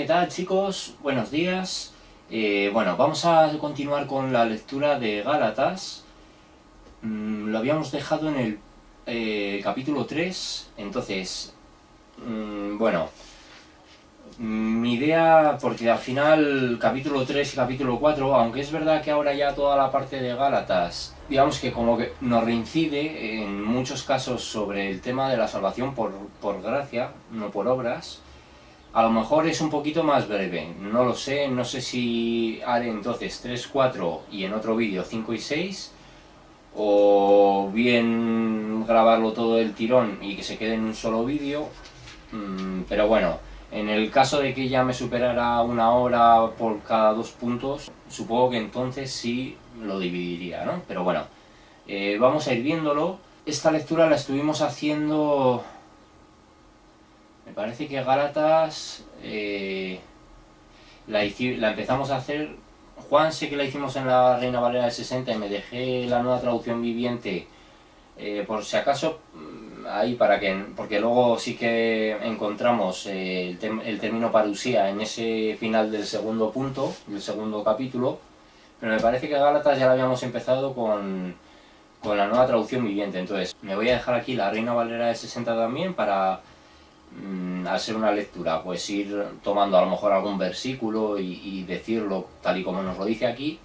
¿qué tal chicos? Buenos días. Bueno, vamos a continuar con la lectura de Gálatas. Lo habíamos dejado en el capítulo 3, entonces, bueno, mi idea, porque al final capítulo 3 y capítulo 4, aunque es verdad que ahora ya toda la parte de Gálatas, digamos que como que nos reincide en muchos casos sobre el tema de la salvación por gracia, no por obras. A lo mejor es un poquito más breve, no lo sé, no sé si haré entonces 3, 4 y en otro vídeo 5 y 6, o bien grabarlo todo del tirón y que se quede en un solo vídeo, pero bueno, en el caso de que ya me superara una hora por cada dos puntos, supongo que entonces sí lo dividiría, ¿no? Pero bueno, vamos a ir viéndolo. Esta lectura la estuvimos haciendo... Me parece que Gálatas la empezamos a hacer. Juan sé que la hicimos en la Reina Valera del 60 y me dejé la nueva traducción viviente por si acaso ahí para que, porque luego sí que encontramos el término parusía en ese final del segundo punto, del segundo capítulo, pero me parece que Gálatas ya la habíamos empezado con la nueva traducción viviente. Entonces me voy a dejar aquí la Reina Valera del 60 también para, al ser una lectura, pues ir tomando a lo mejor algún versículo y decirlo tal y como nos lo dice aquí.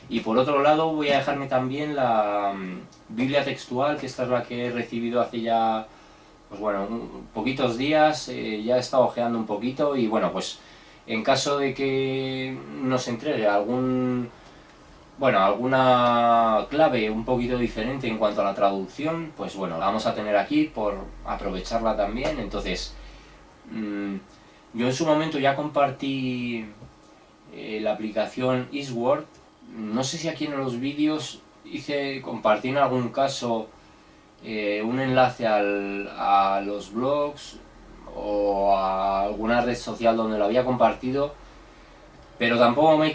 Y por otro lado voy a dejarme también la Biblia textual, que esta es la que he recibido hace ya, pues bueno, poquitos días, ya he estado ojeando un poquito y bueno, pues en caso de que nos entregue alguna clave un poquito diferente en cuanto a la traducción, pues bueno, la vamos a tener aquí por aprovecharla también. Entonces, yo en su momento ya compartí la aplicación Eastword. No sé si aquí en los vídeos compartí en algún caso un enlace a los blogs o a alguna red social donde lo había compartido, pero tampoco no me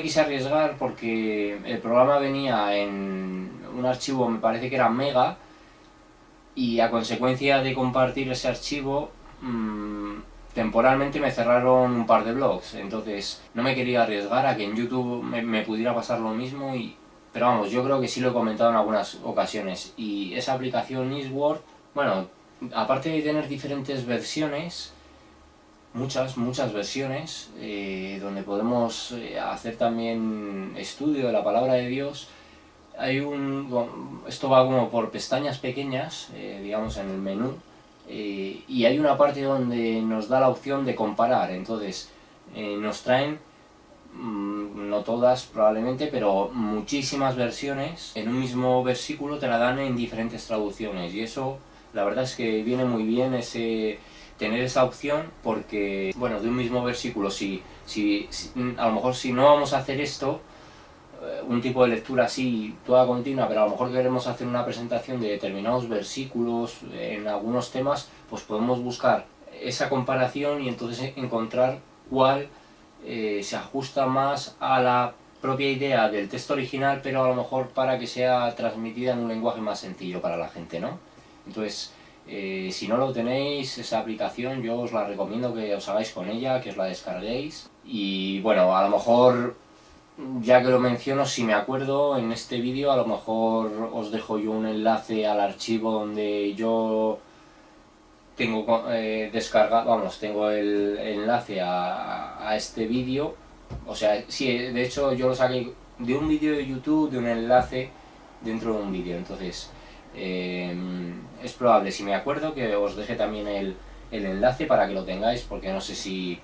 quise arriesgar porque el programa venía en un archivo, me parece que era mega, y a consecuencia de compartir ese archivo temporalmente me cerraron un par de blogs. Entonces no me quería arriesgar a que en YouTube me pudiera pasar lo mismo, pero vamos, yo creo que sí lo he comentado en algunas ocasiones. Y esa aplicación Eastword, bueno, aparte de tener diferentes versiones, muchas versiones, donde podemos hacer también estudio de la palabra de Dios. Esto va como por pestañas pequeñas, digamos en el menú, y hay una parte donde nos da la opción de comparar. Entonces nos traen, no todas probablemente, pero muchísimas versiones. En un mismo versículo te la dan en diferentes traducciones, y eso la verdad es que viene muy bien tener esa opción, porque bueno, de un mismo versículo, si a lo mejor si no vamos a hacer esto, un tipo de lectura así toda continua, pero a lo mejor queremos hacer una presentación de determinados versículos en algunos temas, pues podemos buscar esa comparación y entonces encontrar cuál se ajusta más a la propia idea del texto original, pero a lo mejor para que sea transmitida en un lenguaje más sencillo para la gente, ¿no? Entonces, si no lo tenéis, esa aplicación, yo os la recomiendo que os hagáis con ella, que os la descarguéis. Y bueno, a lo mejor, ya que lo menciono, si me acuerdo, en este vídeo a lo mejor os dejo yo un enlace al archivo donde yo tengo descargado, vamos, tengo el enlace a este vídeo. O sea, sí, de hecho yo lo saqué de un vídeo de YouTube, de un enlace dentro de un vídeo. Entonces, es probable, si me acuerdo, que os deje también el enlace para que lo tengáis, porque no sé si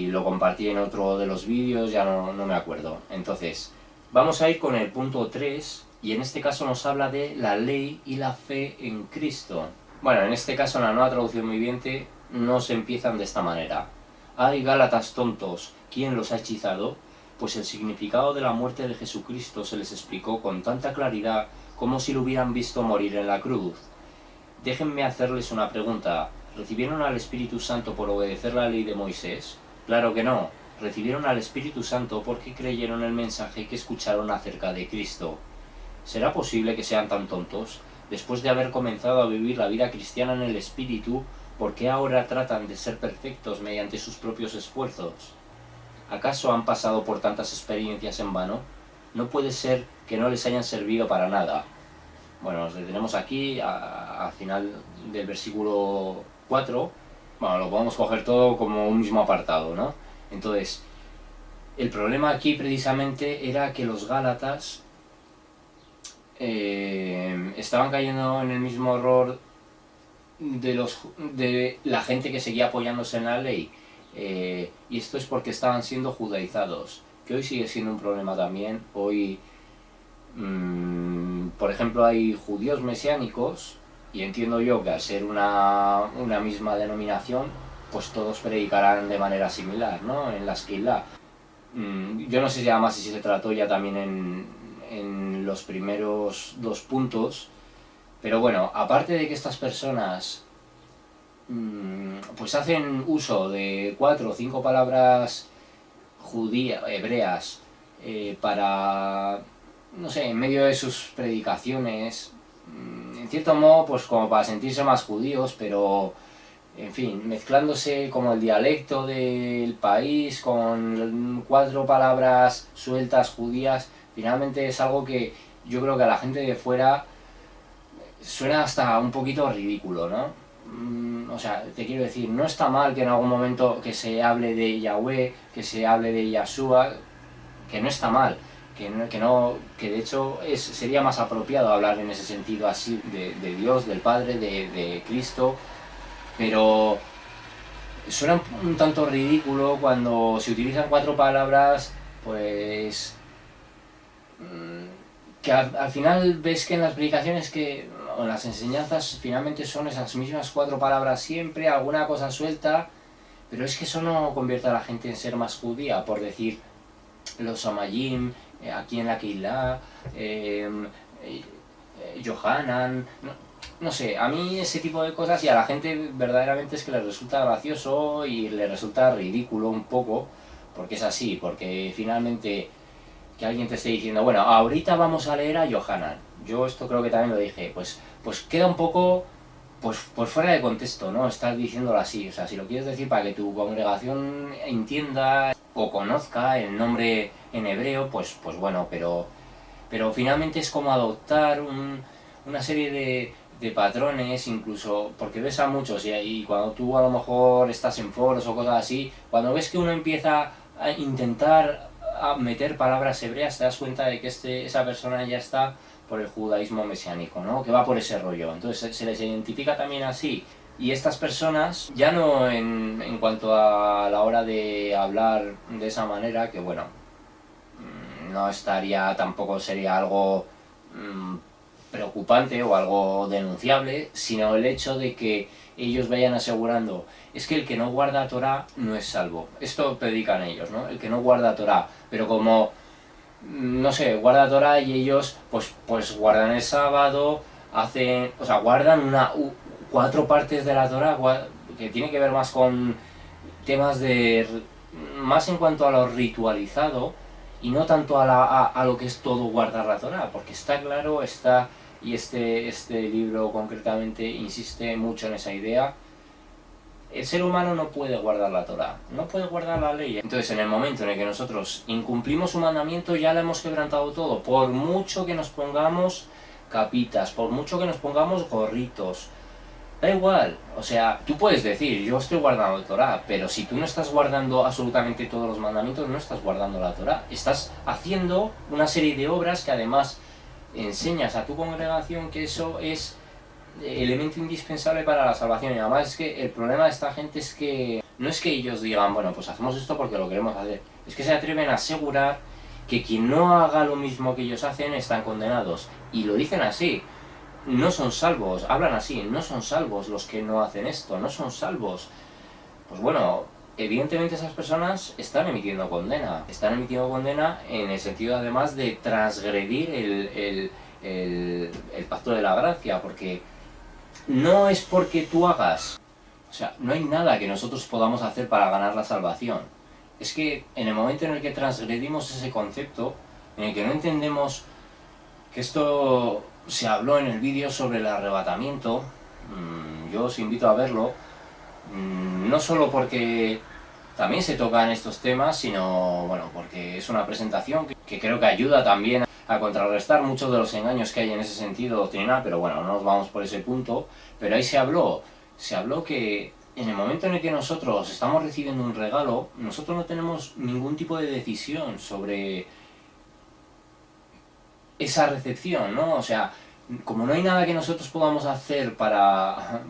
lo compartí en otro de los vídeos, ya no me acuerdo. Entonces, vamos a ir con el punto 3, y en este caso nos habla de la ley y la fe en Cristo. Bueno, en este caso, en la nueva traducción viviente, nos empiezan de esta manera. ¡Ay, Gálatas tontos! ¿Quién los ha hechizado? Pues el significado de la muerte de Jesucristo se les explicó con tanta claridad como si lo hubieran visto morir en la cruz. Déjenme hacerles una pregunta. ¿Recibieron al Espíritu Santo por obedecer la ley de Moisés? Claro que no. Recibieron al Espíritu Santo porque creyeron el mensaje que escucharon acerca de Cristo. ¿Será posible que sean tan tontos? Después de haber comenzado a vivir la vida cristiana en el Espíritu, ¿Por qué ahora tratan de ser perfectos mediante sus propios esfuerzos? ¿Acaso han pasado por tantas experiencias en vano? No puede ser que no les hayan servido para nada. Bueno, nos detenemos aquí, al final del versículo 4. Bueno, lo podemos coger todo como un mismo apartado, ¿no? Entonces, el problema aquí precisamente era que los gálatas estaban cayendo en el mismo error de la gente que seguía apoyándose en la ley. Y esto es porque estaban siendo judaizados, que hoy sigue siendo un problema también. Hoy, por ejemplo, hay judíos mesiánicos, y entiendo yo que al ser una misma denominación, pues todos predicarán de manera similar, ¿no? En la Esquilá. Yo no sé si además si se trató ya también en los primeros 2 puntos, pero bueno, aparte de que estas personas pues hacen uso de 4 o 5 palabras judías, hebreas, para, no sé, en medio de sus predicaciones, en cierto modo, pues como para sentirse más judíos, pero en fin, mezclándose como el dialecto del país con 4 palabras sueltas judías, finalmente es algo que yo creo que a la gente de fuera suena hasta un poquito ridículo, ¿no? O sea, te quiero decir, no está mal que en algún momento que se hable de Yahweh, que se hable de Yahshua, que no está mal, que de hecho sería más apropiado hablar en ese sentido así de Dios, del Padre, de Cristo, pero suena un tanto ridículo cuando se utilizan 4 palabras, pues que al final ves que en las predicaciones o en las enseñanzas finalmente son esas mismas 4 palabras siempre, alguna cosa suelta, pero es que eso no convierte a la gente en ser más judía, por decir los Samayim, aquí en la Keilah, Yohanan, no sé, a mí ese tipo de cosas, y a la gente verdaderamente es que le resulta gracioso y le resulta ridículo un poco, porque es así, porque finalmente que alguien te esté diciendo, bueno, ahorita vamos a leer a Yohanan, yo esto creo que también lo dije, pues queda un poco pues fuera de contexto, ¿no? Estás diciéndolo así, o sea, si lo quieres decir para que tu congregación entienda o conozca el nombre en hebreo, pues bueno, pero finalmente es como adoptar una serie de patrones, incluso porque ves a muchos, y cuando tú a lo mejor estás en foros o cosas así, cuando ves que uno empieza a intentar a meter palabras hebreas, te das cuenta de que esa persona ya está por el judaísmo mesiánico, ¿no? Que va por ese rollo. Entonces se les identifica también así. Y estas personas, ya no en cuanto a la hora de hablar de esa manera, que bueno, no estaría, tampoco sería algo preocupante o algo denunciable, sino el hecho de que ellos vayan asegurando, es que el que no guarda Torah no es salvo. Esto predican ellos, ¿no? El que no guarda Torah, pero como, no sé, guarda Torah y ellos pues guardan el sábado, o sea, guardan 4 partes de la Torah, que tiene que ver más con temas más en cuanto a lo ritualizado, y no tanto a lo que es todo guardar la Torah, porque está claro, y este libro concretamente insiste mucho en esa idea. El ser humano no puede guardar la Torah, no puede guardar la ley. Entonces, en el momento en el que nosotros incumplimos un mandamiento, ya le hemos quebrantado todo. Por mucho que nos pongamos capitas, por mucho que nos pongamos gorritos, da igual. O sea, tú puedes decir, yo estoy guardando la Torah, pero si tú no estás guardando absolutamente todos los mandamientos, no estás guardando la Torah. Estás haciendo una serie de obras que además enseñas a tu congregación que eso es elemento indispensable para la salvación. Y además es que el problema de esta gente es que no es que ellos digan, bueno, pues hacemos esto porque lo queremos hacer, es que se atreven a asegurar que quien no haga lo mismo que ellos hacen están condenados, y lo dicen así. No son salvos, hablan así, no son salvos los que no hacen esto, no son salvos. Pues bueno, evidentemente esas personas están emitiendo condena en el sentido además de transgredir el pacto de la gracia, porque no es porque tú hagas, o sea, no hay nada que nosotros podamos hacer para ganar la salvación. Es que en el momento en el que transgredimos ese concepto, en el que no entendemos que esto se habló en el vídeo sobre el arrebatamiento, yo os invito a verlo, No solo porque también se tocan estos temas, sino bueno, porque es una presentación que creo que ayuda también a contrarrestar muchos de los engaños que hay en ese sentido doctrinal, pero bueno, no nos vamos por ese punto. Pero ahí se habló que en el momento en el que nosotros estamos recibiendo un regalo, nosotros no tenemos ningún tipo de decisión sobre esa recepción, ¿no? O sea, como no hay nada que nosotros podamos hacer para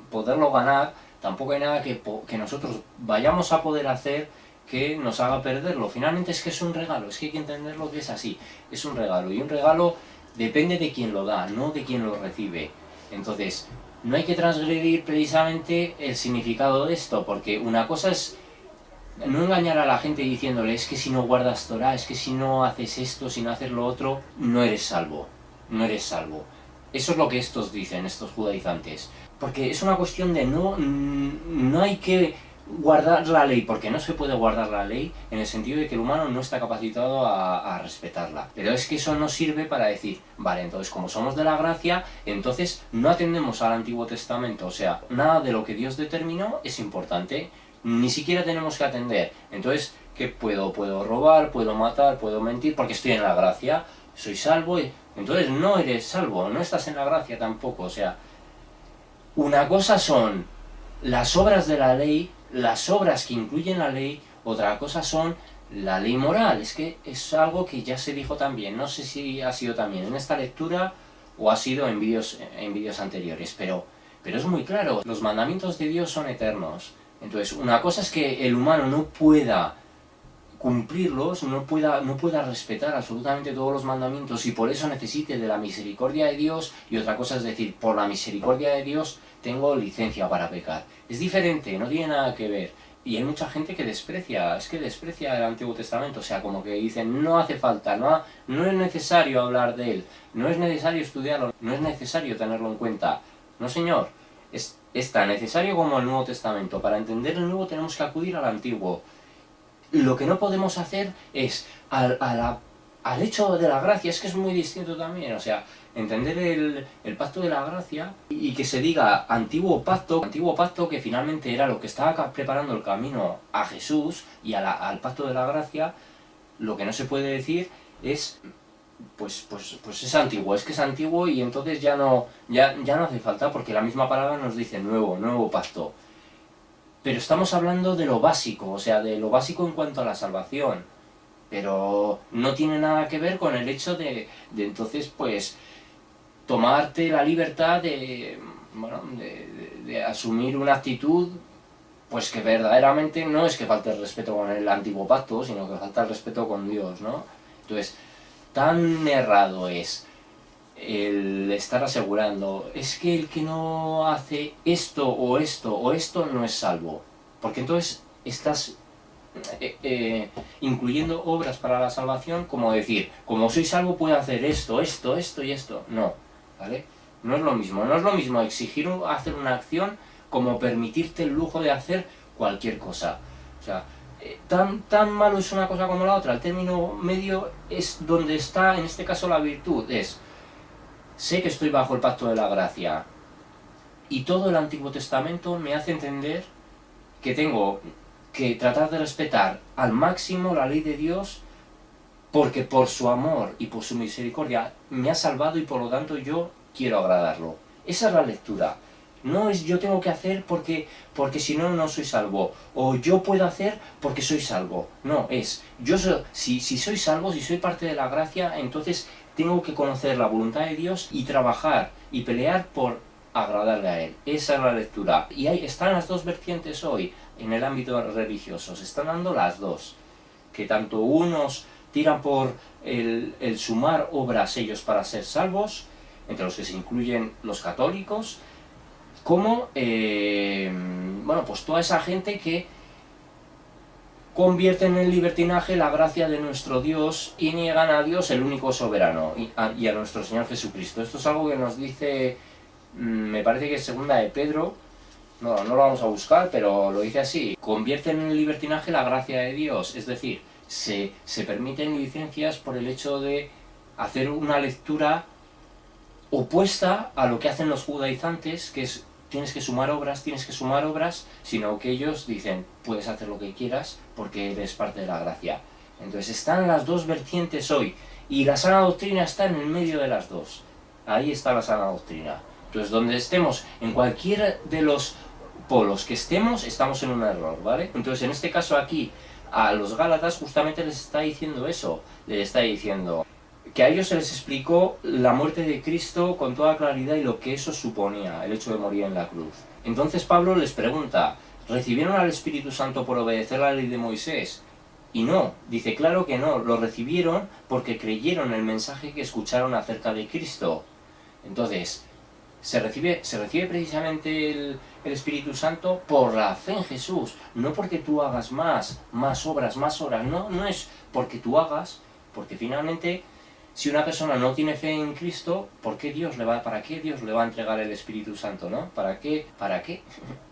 poderlo ganar, tampoco hay nada que nosotros vayamos a poder hacer que nos haga perderlo. Finalmente es que es un regalo, es que hay que entenderlo que es así, es un regalo, y un regalo depende de quién lo da, no de quién lo recibe. Entonces, no hay que transgredir precisamente el significado de esto, porque una cosa es no engañar a la gente diciéndole es que si no guardas Torah, es que si no haces esto, si no haces lo otro, no eres salvo, no eres salvo. Eso es lo que estos dicen, estos judaizantes. Porque es una cuestión de no hay que guardar la ley, porque no se puede guardar la ley en el sentido de que el humano no está capacitado a respetarla. Pero es que eso no sirve para decir, vale, entonces como somos de la gracia, entonces no atendemos al Antiguo Testamento. O sea, nada de lo que Dios determinó es importante, ni siquiera tenemos que atender. Entonces, ¿qué puedo? Puedo robar, puedo matar, puedo mentir, porque estoy en la gracia, soy salvo, y entonces no eres salvo, no estás en la gracia tampoco. O sea, una cosa son las obras de la ley, las obras que incluyen la ley, otra cosa son la ley moral. Es que es algo que ya se dijo también, no sé si ha sido también en esta lectura o ha sido en vídeos anteriores, pero es muy claro, los mandamientos de Dios son eternos. Entonces, una cosa es que el humano no pueda cumplirlos, no pueda respetar absolutamente todos los mandamientos y por eso necesite de la misericordia de Dios, y otra cosa es decir, por la misericordia de Dios tengo licencia para pecar. Es diferente, no tiene nada que ver. Y hay mucha gente que desprecia el Antiguo Testamento, o sea, como que dicen, no hace falta, no es necesario hablar de él, no es necesario estudiarlo, no es necesario tenerlo en cuenta. No, señor, es tan necesario como el Nuevo Testamento. Para entender el Nuevo tenemos que acudir al Antiguo. Lo que no podemos hacer es al hecho de la gracia, es que es muy distinto también, o sea, entender el pacto de la gracia y que se diga antiguo pacto que finalmente era lo que estaba preparando el camino a Jesús y al pacto de la gracia. Lo que no se puede decir es pues es antiguo, es que es antiguo y entonces ya no hace falta, porque la misma palabra nos dice nuevo pacto. Pero estamos hablando de lo básico, o sea, de lo básico en cuanto a la salvación. Pero no tiene nada que ver con el hecho de entonces, pues, tomarte la libertad de asumir una actitud, pues que verdaderamente no es que falte el respeto con el antiguo pacto, sino que falta el respeto con Dios, ¿no? Entonces, tan errado es el estar asegurando, es que el que no hace esto o esto o esto no es salvo, porque entonces estás incluyendo obras para la salvación, como decir, como soy salvo puedo hacer esto y esto, no, ¿vale? No es lo mismo exigir hacer una acción como permitirte el lujo de hacer cualquier cosa. O sea, tan malo es una cosa como la otra. El término medio es donde está, en este caso, la virtud. Sé que estoy bajo el pacto de la gracia y todo el Antiguo Testamento me hace entender que tengo que tratar de respetar al máximo la ley de Dios, porque por su amor y por su misericordia me ha salvado y por lo tanto yo quiero agradarlo. Esa es la lectura. No es yo tengo que hacer porque si no, no soy salvo, o yo puedo hacer porque soy salvo. No, es si soy salvo, si soy parte de la gracia, entonces tengo que conocer la voluntad de Dios y trabajar y pelear por agradarle a Él. Esa es la lectura. Y ahí están las dos vertientes hoy en el ámbito religioso. Se están dando las dos. Que tanto unos tiran por el sumar obras ellos para ser salvos, entre los que se incluyen los católicos, como pues toda esa gente que convierten en libertinaje la gracia de nuestro Dios y niegan a Dios, el único soberano, y a nuestro Señor Jesucristo. Esto es algo que nos dice, me parece que es segunda de Pedro, no lo vamos a buscar, pero lo dice así: convierten en libertinaje la gracia de Dios, es decir, se permiten licencias por el hecho de hacer una lectura opuesta a lo que hacen los judaizantes, que es tienes que sumar obras, sino que ellos dicen, puedes hacer lo que quieras porque eres parte de la gracia. Entonces están las dos vertientes hoy, y la sana doctrina está en el medio de las dos. Ahí está la sana doctrina. Entonces donde estemos, en cualquiera de los polos que estemos, estamos en un error, ¿vale? Entonces en este caso aquí, a los Gálatas justamente les está diciendo eso, les está diciendo que a ellos se les explicó la muerte de Cristo con toda claridad y lo que eso suponía, el hecho de morir en la cruz. Entonces Pablo les pregunta, ¿recibieron al Espíritu Santo por obedecer la ley de Moisés? Y no, dice claro que no, lo recibieron porque creyeron el mensaje que escucharon acerca de Cristo. Entonces, se recibe precisamente el Espíritu Santo por la fe en Jesús, no porque tú hagas más obras, no es porque tú hagas, porque finalmente, si una persona no tiene fe en Cristo, ¿para qué Dios le va a entregar el Espíritu Santo, no? ¿Para qué?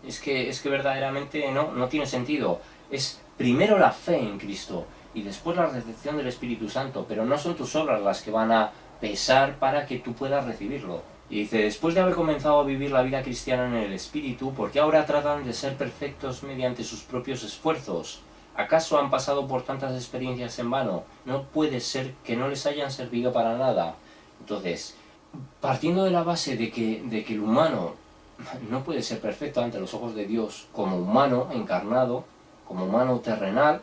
Es que verdaderamente no tiene sentido. Es primero la fe en Cristo y después la recepción del Espíritu Santo, pero no son tus obras las que van a pesar para que tú puedas recibirlo. Y dice, después de haber comenzado a vivir la vida cristiana en el Espíritu, ¿por qué ahora tratan de ser perfectos mediante sus propios esfuerzos? ¿Acaso han pasado por tantas experiencias en vano? No puede ser que no les hayan servido para nada. Entonces, partiendo de la base de que el humano no puede ser perfecto ante los ojos de Dios como humano encarnado, como humano terrenal,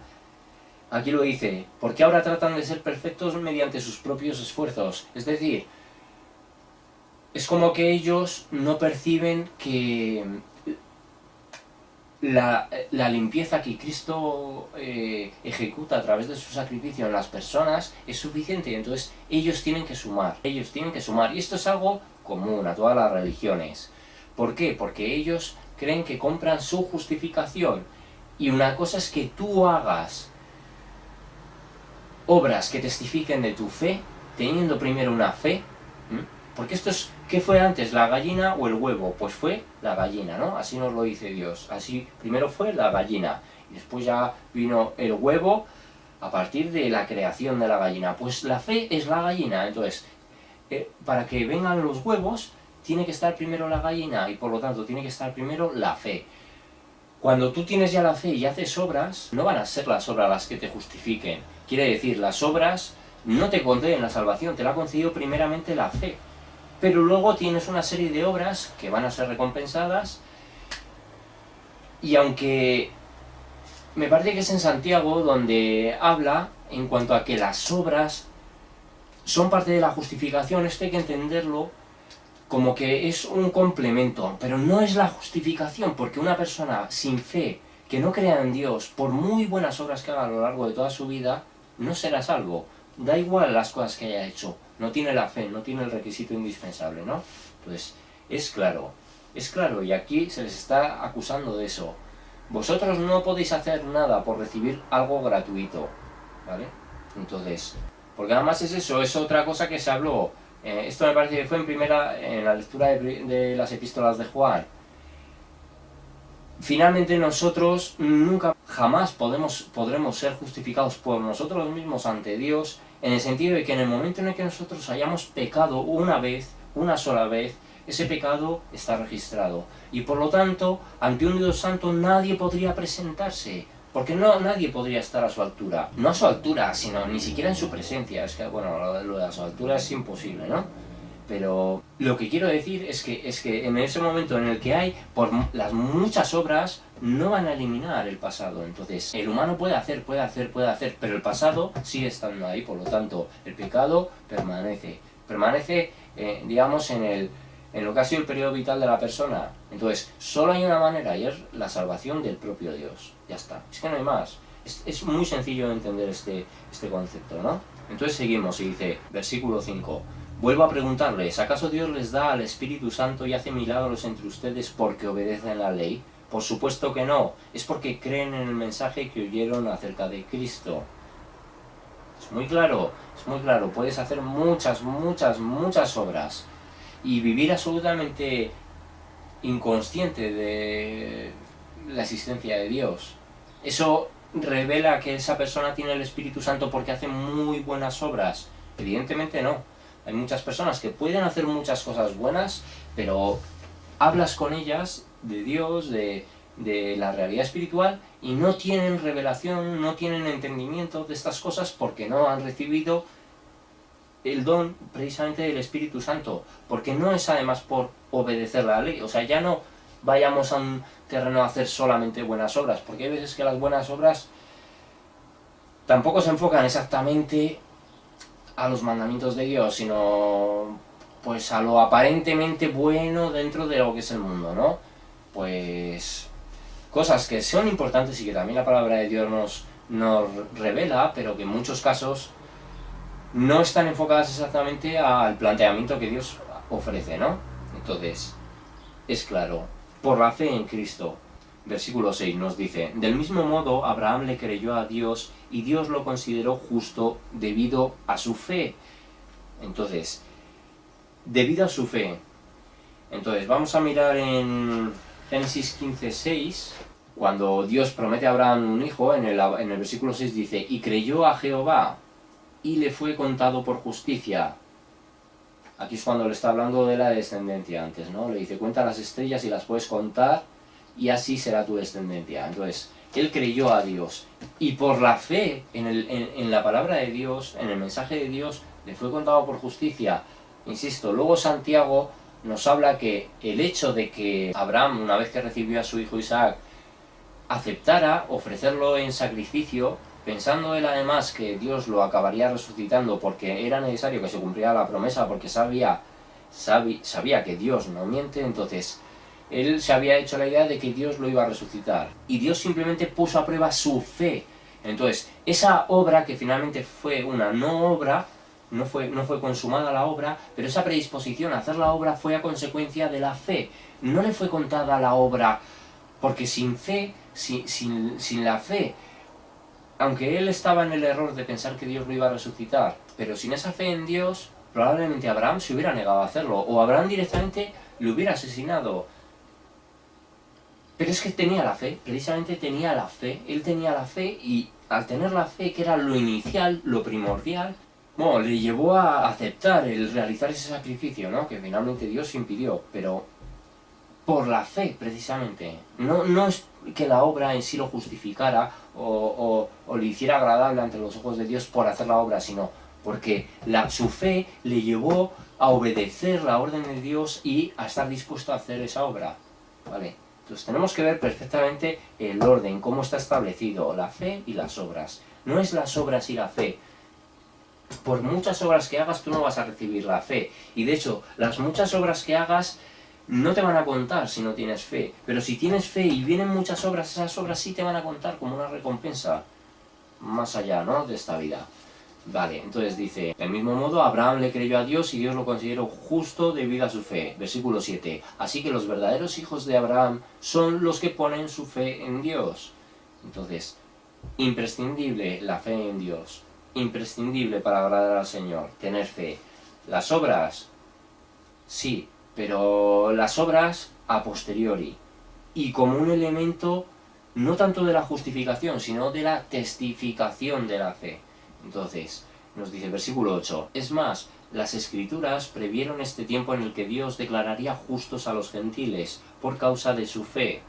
aquí lo dice, ¿por qué ahora tratan de ser perfectos mediante sus propios esfuerzos? Es decir, es como que ellos no perciben que la limpieza que Cristo ejecuta a través de su sacrificio en las personas es suficiente, entonces ellos tienen que sumar, y esto es algo común a todas las religiones. ¿Por qué? Porque ellos creen que compran su justificación, y una cosa es que tú hagas obras que testifiquen de tu fe, teniendo primero una fe, porque esto es, ¿qué fue antes, la gallina o el huevo? Pues fue la gallina, ¿no? Así nos lo dice Dios. Así, primero fue la gallina, y después ya vino el huevo a partir de la creación de la gallina. Pues la fe es la gallina, entonces, para que vengan los huevos, tiene que estar primero la gallina, y por lo tanto tiene que estar primero la fe. Cuando tú tienes ya la fe y haces obras, no van a ser las obras las que te justifiquen. Quiere decir, las obras no te conceden la salvación, te la ha concedido primeramente la fe. Pero luego tienes una serie de obras que van a ser recompensadas, y aunque me parece que es en Santiago donde habla en cuanto a que las obras son parte de la justificación, esto hay que entenderlo como que es un complemento, pero no es la justificación, porque una persona sin fe, que no crea en Dios, por muy buenas obras que haga a lo largo de toda su vida, no será salvo. Da igual las cosas que haya hecho, no tiene la fe, no tiene el requisito indispensable, ¿no? Entonces, es claro, y aquí se les está acusando de eso. Vosotros no podéis hacer nada por recibir algo gratuito, ¿vale? Entonces, porque además es eso, es otra cosa que se habló. Esto me parece que fue en la lectura de las epístolas de Juan. Finalmente nosotros nunca, jamás podremos ser justificados por nosotros mismos ante Dios, en el sentido de que en el momento en el que nosotros hayamos pecado una sola vez, ese pecado está registrado. Y por lo tanto, ante un Dios santo nadie podría presentarse, porque nadie podría estar a su altura. No a su altura, sino ni siquiera en su presencia. Es que, bueno, lo de a su altura es imposible, ¿no? Pero lo que quiero decir es que en ese momento en el que hay, por las muchas obras, no van a eliminar el pasado. Entonces, el humano puede hacer, pero el pasado sigue estando ahí. Por lo tanto, el pecado permanece, digamos, en lo que ha sido el periodo vital de la persona. Entonces, solo hay una manera, y es la salvación del propio Dios. Ya está, es que no hay más. Es muy sencillo de entender este concepto, ¿no? Entonces seguimos y dice, versículo 5. Vuelvo a preguntarles, ¿acaso Dios les da al Espíritu Santo y hace milagros entre ustedes porque obedecen la ley? Por supuesto que no, es porque creen en el mensaje que oyeron acerca de Cristo. Es muy claro, puedes hacer muchas obras y vivir absolutamente inconsciente de la existencia de Dios. Eso revela que esa persona tiene el Espíritu Santo porque hace muy buenas obras. Evidentemente no. Hay muchas personas que pueden hacer muchas cosas buenas, pero hablas con ellas de Dios, de la realidad espiritual, y no tienen revelación, no tienen entendimiento de estas cosas porque no han recibido el don precisamente del Espíritu Santo, porque no es además por obedecer la ley, o sea, ya no vayamos a un terreno a hacer solamente buenas obras, porque hay veces que las buenas obras tampoco se enfocan exactamente a los mandamientos de Dios, sino pues a lo aparentemente bueno dentro de lo que es el mundo, ¿no? Pues cosas que son importantes y que también la palabra de Dios nos revela, pero que en muchos casos no están enfocadas exactamente al planteamiento que Dios ofrece, ¿no? Entonces, es claro, por la fe en Cristo, versículo 6 nos dice, del mismo modo Abraham le creyó a Dios y Dios lo consideró justo debido a su fe. Entonces, debido a su fe. Entonces, vamos a mirar en Génesis 15:6, cuando Dios promete a Abraham un hijo, en el versículo 6 dice, y creyó a Jehová y le fue contado por justicia. Aquí es cuando le está hablando de la descendencia antes, ¿no? Le dice, cuenta las estrellas y las puedes contar y así será tu descendencia. Entonces, él creyó a Dios y por la fe en la palabra de Dios, en el mensaje de Dios, le fue contado por justicia. Insisto, luego Santiago nos habla que el hecho de que Abraham, una vez que recibió a su hijo Isaac, aceptara ofrecerlo en sacrificio, pensando él además que Dios lo acabaría resucitando porque era necesario que se cumpliera la promesa, porque sabía que Dios no miente, entonces él se había hecho la idea de que Dios lo iba a resucitar. Y Dios simplemente puso a prueba su fe. Entonces, esa obra que finalmente fue una no obra, no fue consumada la obra, pero esa predisposición a hacer la obra fue a consecuencia de la fe. No le fue contada la obra, porque sin fe, sin la fe, aunque él estaba en el error de pensar que Dios lo iba a resucitar, pero sin esa fe en Dios, probablemente Abraham se hubiera negado a hacerlo, o Abraham directamente lo hubiera asesinado. Pero es que tenía la fe, precisamente tenía la fe, él tenía la fe, y al tener la fe, que era lo inicial, lo primordial, bueno, le llevó a aceptar el realizar ese sacrificio, ¿no? Que finalmente Dios impidió, pero por la fe, precisamente. No es que la obra en sí lo justificara o le hiciera agradable ante los ojos de Dios por hacer la obra, sino porque su fe le llevó a obedecer la orden de Dios y a estar dispuesto a hacer esa obra, ¿vale? Entonces tenemos que ver perfectamente el orden, cómo está establecido la fe y las obras. No es las obras y la fe. Por muchas obras que hagas tú no vas a recibir la fe. Y de hecho, las muchas obras que hagas no te van a contar si no tienes fe. Pero si tienes fe y vienen muchas obras, esas obras sí te van a contar como una recompensa. Más allá, ¿no?, de esta vida. Vale, entonces dice, del mismo modo Abraham le creyó a Dios y Dios lo consideró justo debido a su fe. Versículo 7. Así que los verdaderos hijos de Abraham son los que ponen su fe en Dios. Entonces, imprescindible la fe en Dios. Imprescindible para agradar al Señor, tener fe. Las obras, sí, pero las obras a posteriori. Y como un elemento no tanto de la justificación, sino de la testificación de la fe. Entonces, nos dice el versículo 8, es más, las Escrituras previeron este tiempo en el que Dios declararía justos a los gentiles por causa de su fe.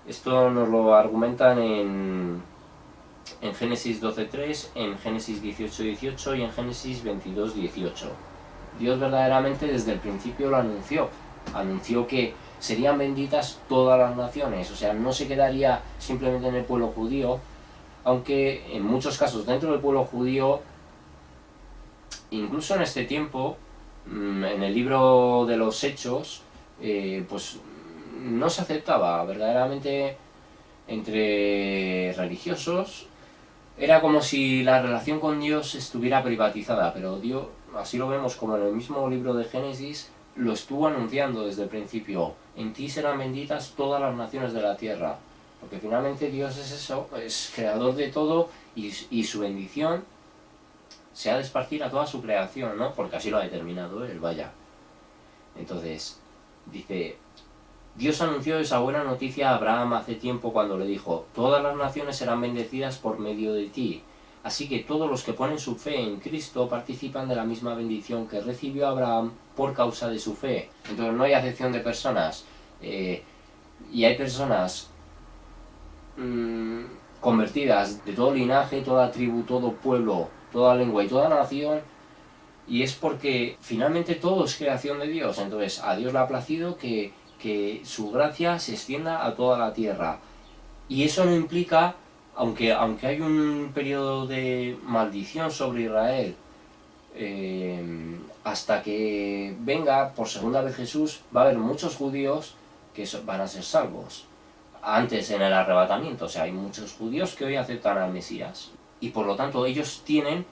Esto nos lo argumentan en Génesis 12:3, en Génesis 18:18 y en Génesis 22:18. Dios verdaderamente desde el principio lo anunció que serían benditas todas las naciones, o sea, no se quedaría simplemente en el pueblo judío, aunque en muchos casos dentro del pueblo judío, incluso en este tiempo, en el libro de los Hechos, pues no se aceptaba verdaderamente entre religiosos. Era como si la relación con Dios estuviera privatizada, pero Dios, así lo vemos como en el mismo libro de Génesis, lo estuvo anunciando desde el principio. En ti serán benditas todas las naciones de la tierra. Porque finalmente Dios es eso, es creador de todo y su bendición se ha de esparcir a toda su creación, ¿no? Porque así lo ha determinado Él, vaya. Entonces, dice, Dios anunció esa buena noticia a Abraham hace tiempo cuando le dijo, todas las naciones serán bendecidas por medio de ti. Así que todos los que ponen su fe en Cristo participan de la misma bendición que recibió Abraham por causa de su fe. Entonces no hay acepción de personas. Y hay personas convertidas de todo linaje, toda tribu, todo pueblo, toda lengua y toda nación, y es porque finalmente todo es creación de Dios. Entonces a Dios le ha placido que su gracia se extienda a toda la tierra, y eso no implica, aunque hay un periodo de maldición sobre Israel, hasta que venga por segunda vez Jesús, va a haber muchos judíos que van a ser salvos antes en el arrebatamiento. O sea, hay muchos judíos que hoy aceptan al Mesías, y por lo tanto ellos tienen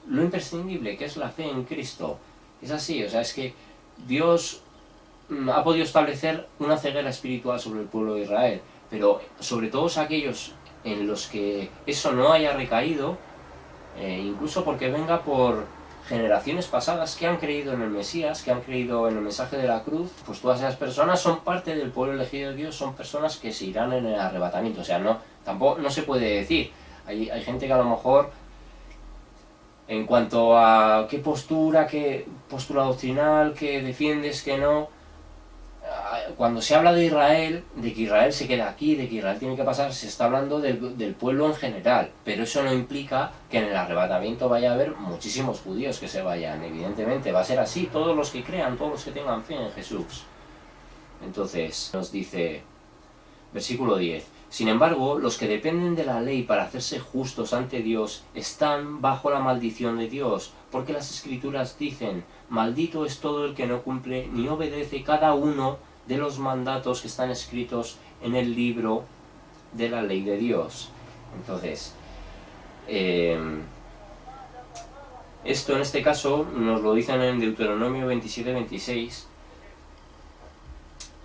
lo imprescindible, que es la fe en Cristo. Es así, o sea, es que Dios ha podido establecer una ceguera espiritual sobre el pueblo de Israel, pero sobre todos aquellos en los que eso no haya recaído, incluso porque venga por generaciones pasadas que han creído en el Mesías, que han creído en el mensaje de la cruz, pues todas esas personas son parte del pueblo elegido de Dios, son personas que se irán en el arrebatamiento. O sea, no se puede decir. Hay gente que a lo mejor, en cuanto a qué postura doctrinal, que defiendes, que no, cuando se habla de Israel, de que Israel se queda aquí, de que Israel tiene que pasar, se está hablando del pueblo en general, pero eso no implica que en el arrebatamiento vaya a haber muchísimos judíos que se vayan. Evidentemente va a ser así, todos los que crean, todos los que tengan fe en Jesús. Entonces nos dice, versículo 10: sin embargo, los que dependen de la ley para hacerse justos ante Dios están bajo la maldición de Dios, porque las Escrituras dicen: maldito es todo el que no cumple ni obedece cada uno de los mandatos que están escritos en el libro de la ley de Dios. Entonces, esto en este caso nos lo dicen en Deuteronomio 27-26,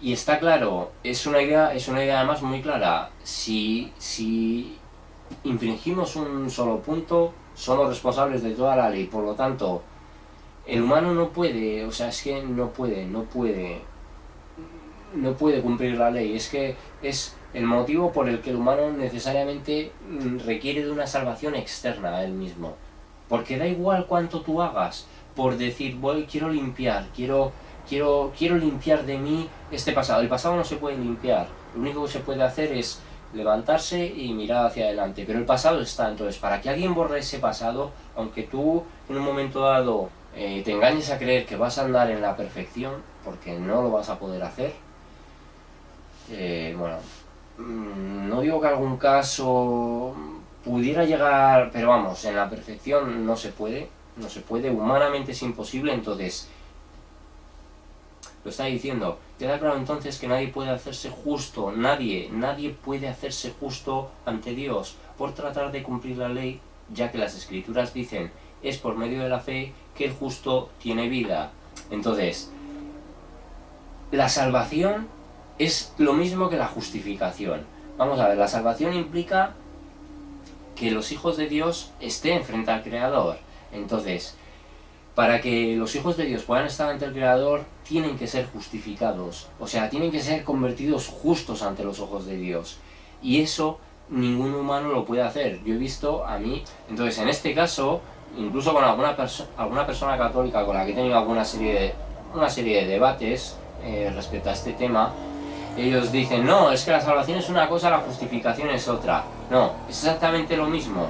y está claro, es una idea además muy clara. Si infringimos un solo punto, somos responsables de toda la ley. Por lo tanto, el humano no puede, o sea, es que no puede cumplir la ley. Es que es el motivo por el que el humano necesariamente requiere de una salvación externa a él mismo. Porque da igual cuánto tú hagas, por decir, quiero limpiar, quiero limpiar de mí este pasado. El pasado no se puede limpiar, lo único que se puede hacer es levantarse y mirar hacia adelante, pero el pasado está. Entonces, para que alguien borre ese pasado, aunque tú en un momento dado te engañes a creer que vas a andar en la perfección, porque no lo vas a poder hacer, no digo que algún caso pudiera llegar, pero vamos, en la perfección no se puede, humanamente es imposible. Entonces, lo está diciendo, queda claro entonces que nadie puede hacerse justo, nadie puede hacerse justo ante Dios por tratar de cumplir la ley, ya que las Escrituras dicen: es por medio de la fe que el justo tiene vida. Entonces, la salvación es lo mismo que la justificación. Vamos a ver, la salvación implica que los hijos de Dios estén frente al Creador. Entonces, para que los hijos de Dios puedan estar ante el Creador, tienen que ser justificados, o sea, tienen que ser convertidos justos ante los ojos de Dios, y eso ningún humano lo puede hacer. Yo he visto a mí, entonces en este caso, incluso con alguna persona católica con la que he tenido una serie de debates respecto a este tema, ellos dicen: no, es que la salvación es una cosa, la justificación es otra. No, es exactamente lo mismo,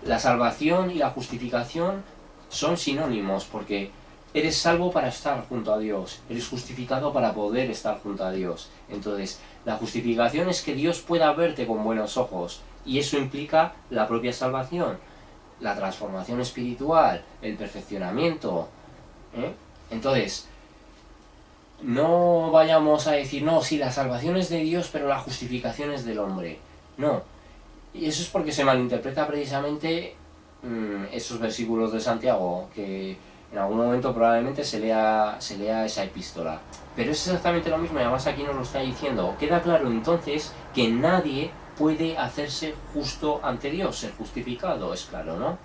La salvación y la justificación son sinónimos, porque eres salvo para estar junto a Dios, eres justificado para poder estar junto a Dios. Entonces, la justificación es que Dios pueda verte con buenos ojos, y eso implica la propia salvación, la transformación espiritual, el perfeccionamiento. Entonces, no vayamos a decir: no, sí, la salvación es de Dios, pero la justificación es del hombre. No. Y eso es porque se malinterpreta precisamente esos versículos de Santiago, que en algún momento probablemente se lea esa epístola. Pero es exactamente lo mismo, y además aquí nos lo está diciendo. Queda claro entonces que nadie puede hacerse justo ante Dios, ser justificado, es claro, ¿no?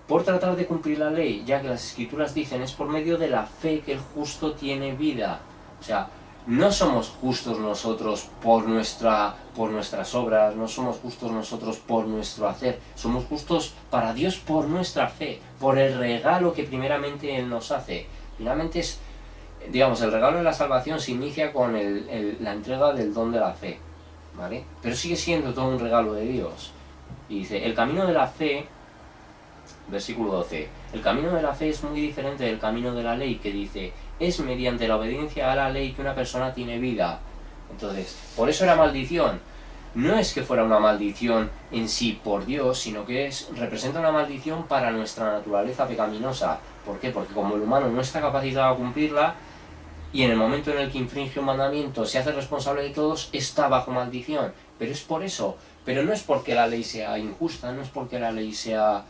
Por tratar de cumplir la ley, ya que las Escrituras dicen: es por medio de la fe que el justo tiene vida. O sea, no somos justos nosotros por nuestras obras, no somos justos nosotros por nuestro hacer, somos justos para Dios por nuestra fe, por el regalo que primeramente Él nos hace. Finalmente es, digamos, el regalo de la salvación se inicia con la entrega del don de la fe, ¿vale? Pero sigue siendo todo un regalo de Dios. Y dice, el camino de la fe, versículo 12, el camino de la fe es muy diferente del camino de la ley, que dice, es mediante la obediencia a la ley que una persona tiene vida. Entonces, por eso era maldición. No es que fuera una maldición en sí por Dios, sino que representa una maldición para nuestra naturaleza pecaminosa. ¿Por qué? Porque como el humano no está capacitado a cumplirla, y en el momento en el que infringe un mandamiento se hace responsable de todos, está bajo maldición. Pero es por eso. Pero no es porque la ley sea injusta, no es porque la ley sea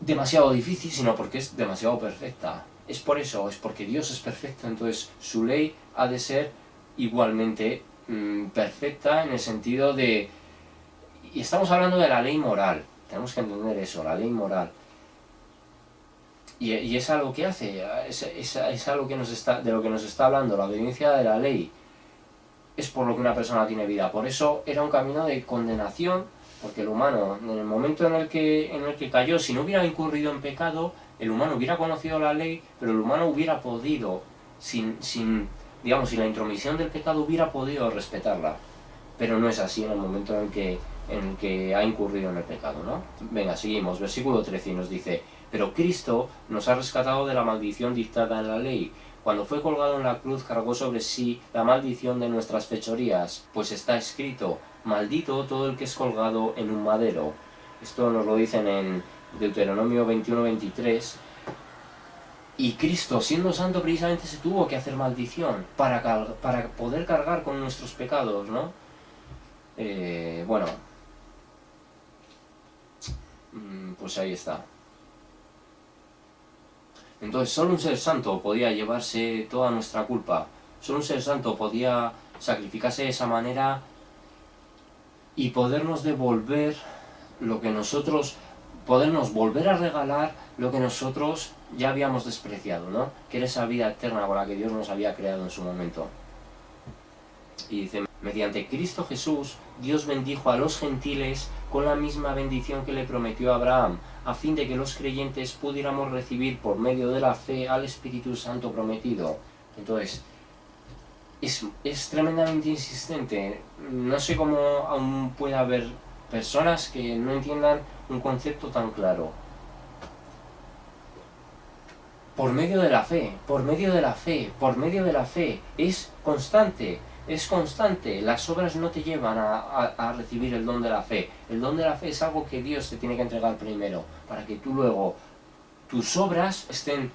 demasiado difícil, sino porque es demasiado perfecta. Es por eso, es porque Dios es perfecto, entonces su ley ha de ser igualmente perfecta en el sentido de... Y estamos hablando de la ley moral, tenemos que entender eso, la ley moral. Y es algo que hace, es algo que de lo que nos está hablando, la obediencia de la ley. Es por lo que una persona tiene vida. Por eso era un camino de condenación, porque el humano, en el momento en el que cayó, si no hubiera incurrido en pecado, el humano hubiera conocido la ley, pero el humano hubiera podido, sin la intromisión del pecado, hubiera podido respetarla. Pero no es así en el momento en el que ha incurrido en el pecado, ¿no? Venga, seguimos. Versículo 13 nos dice, pero Cristo nos ha rescatado de la maldición dictada en la ley. Cuando fue colgado en la cruz cargó sobre sí la maldición de nuestras fechorías, pues está escrito, maldito todo el que es colgado en un madero. Esto nos lo dicen en Deuteronomio 21-23. Y Cristo, siendo santo, precisamente se tuvo que hacer maldición para poder cargar con nuestros pecados, ¿no? Bueno, pues ahí está. Entonces solo un ser santo podía llevarse toda nuestra culpa, solo un ser santo podía sacrificarse de esa manera y podernos devolver lo que nosotros, podernos volver a regalar lo que nosotros ya habíamos despreciado, ¿no? Que era esa vida eterna con la que Dios nos había creado en su momento. Y dice, mediante Cristo Jesús, Dios bendijo a los gentiles con la misma bendición que le prometió a Abraham, a fin de que los creyentes pudiéramos recibir por medio de la fe al Espíritu Santo prometido. Entonces, es tremendamente insistente. No sé cómo aún puede haber personas que no entiendan un concepto tan claro. Por medio de la fe, por medio de la fe, por medio de la fe. Es constante. Es constante, las obras no te llevan a recibir el don de la fe. El don de la fe es algo que Dios te tiene que entregar primero, para que tú luego, tus obras estén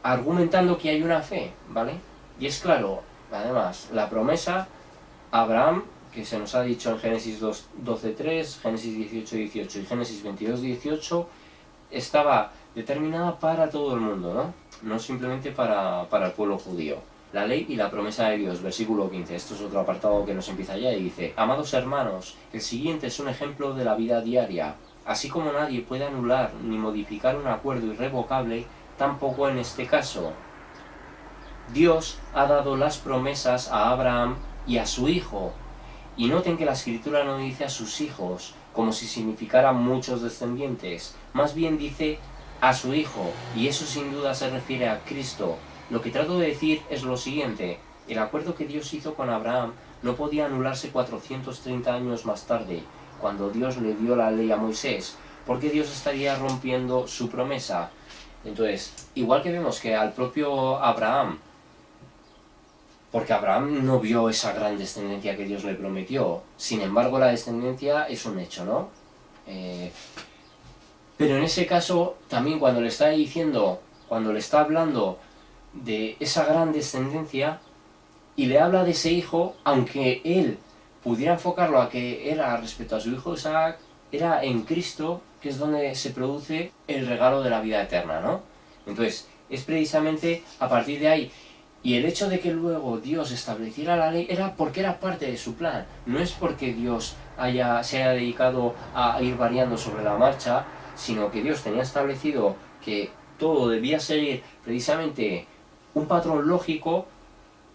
argumentando que hay una fe, ¿vale? Y es claro, además, la promesa a Abraham, que se nos ha dicho en Génesis 12:3, Génesis 18:18 y Génesis 22:18, estaba determinada para todo el mundo, ¿no? No simplemente para el pueblo judío. La ley y la promesa de Dios, versículo 15. Esto es otro apartado que nos empieza ya y dice, amados hermanos, el siguiente es un ejemplo de la vida diaria. Así como nadie puede anular ni modificar un acuerdo irrevocable, tampoco en este caso. Dios ha dado las promesas a Abraham y a su hijo. Y noten que la escritura no dice a sus hijos, como si significara muchos descendientes. Más bien dice a su hijo, y eso sin duda se refiere a Cristo. Lo que trato de decir es lo siguiente, el acuerdo que Dios hizo con Abraham no podía anularse 430 años más tarde, cuando Dios le dio la ley a Moisés, porque Dios estaría rompiendo su promesa. Entonces, igual que vemos que al propio Abraham, porque Abraham no vio esa gran descendencia que Dios le prometió, sin embargo la descendencia es un hecho, ¿no? Pero en ese caso, también cuando le está diciendo, cuando le está hablando de esa gran descendencia y le habla de ese hijo, aunque él pudiera enfocarlo a que era respecto a su hijo Isaac, era en Cristo, que es donde se produce el regalo de la vida eterna, ¿no? Entonces, es precisamente a partir de ahí. Y el hecho de que luego Dios estableciera la ley era porque era parte de su plan. No es porque Dios se haya dedicado a ir variando sobre la marcha, sino que Dios tenía establecido que todo debía seguir precisamente un patrón lógico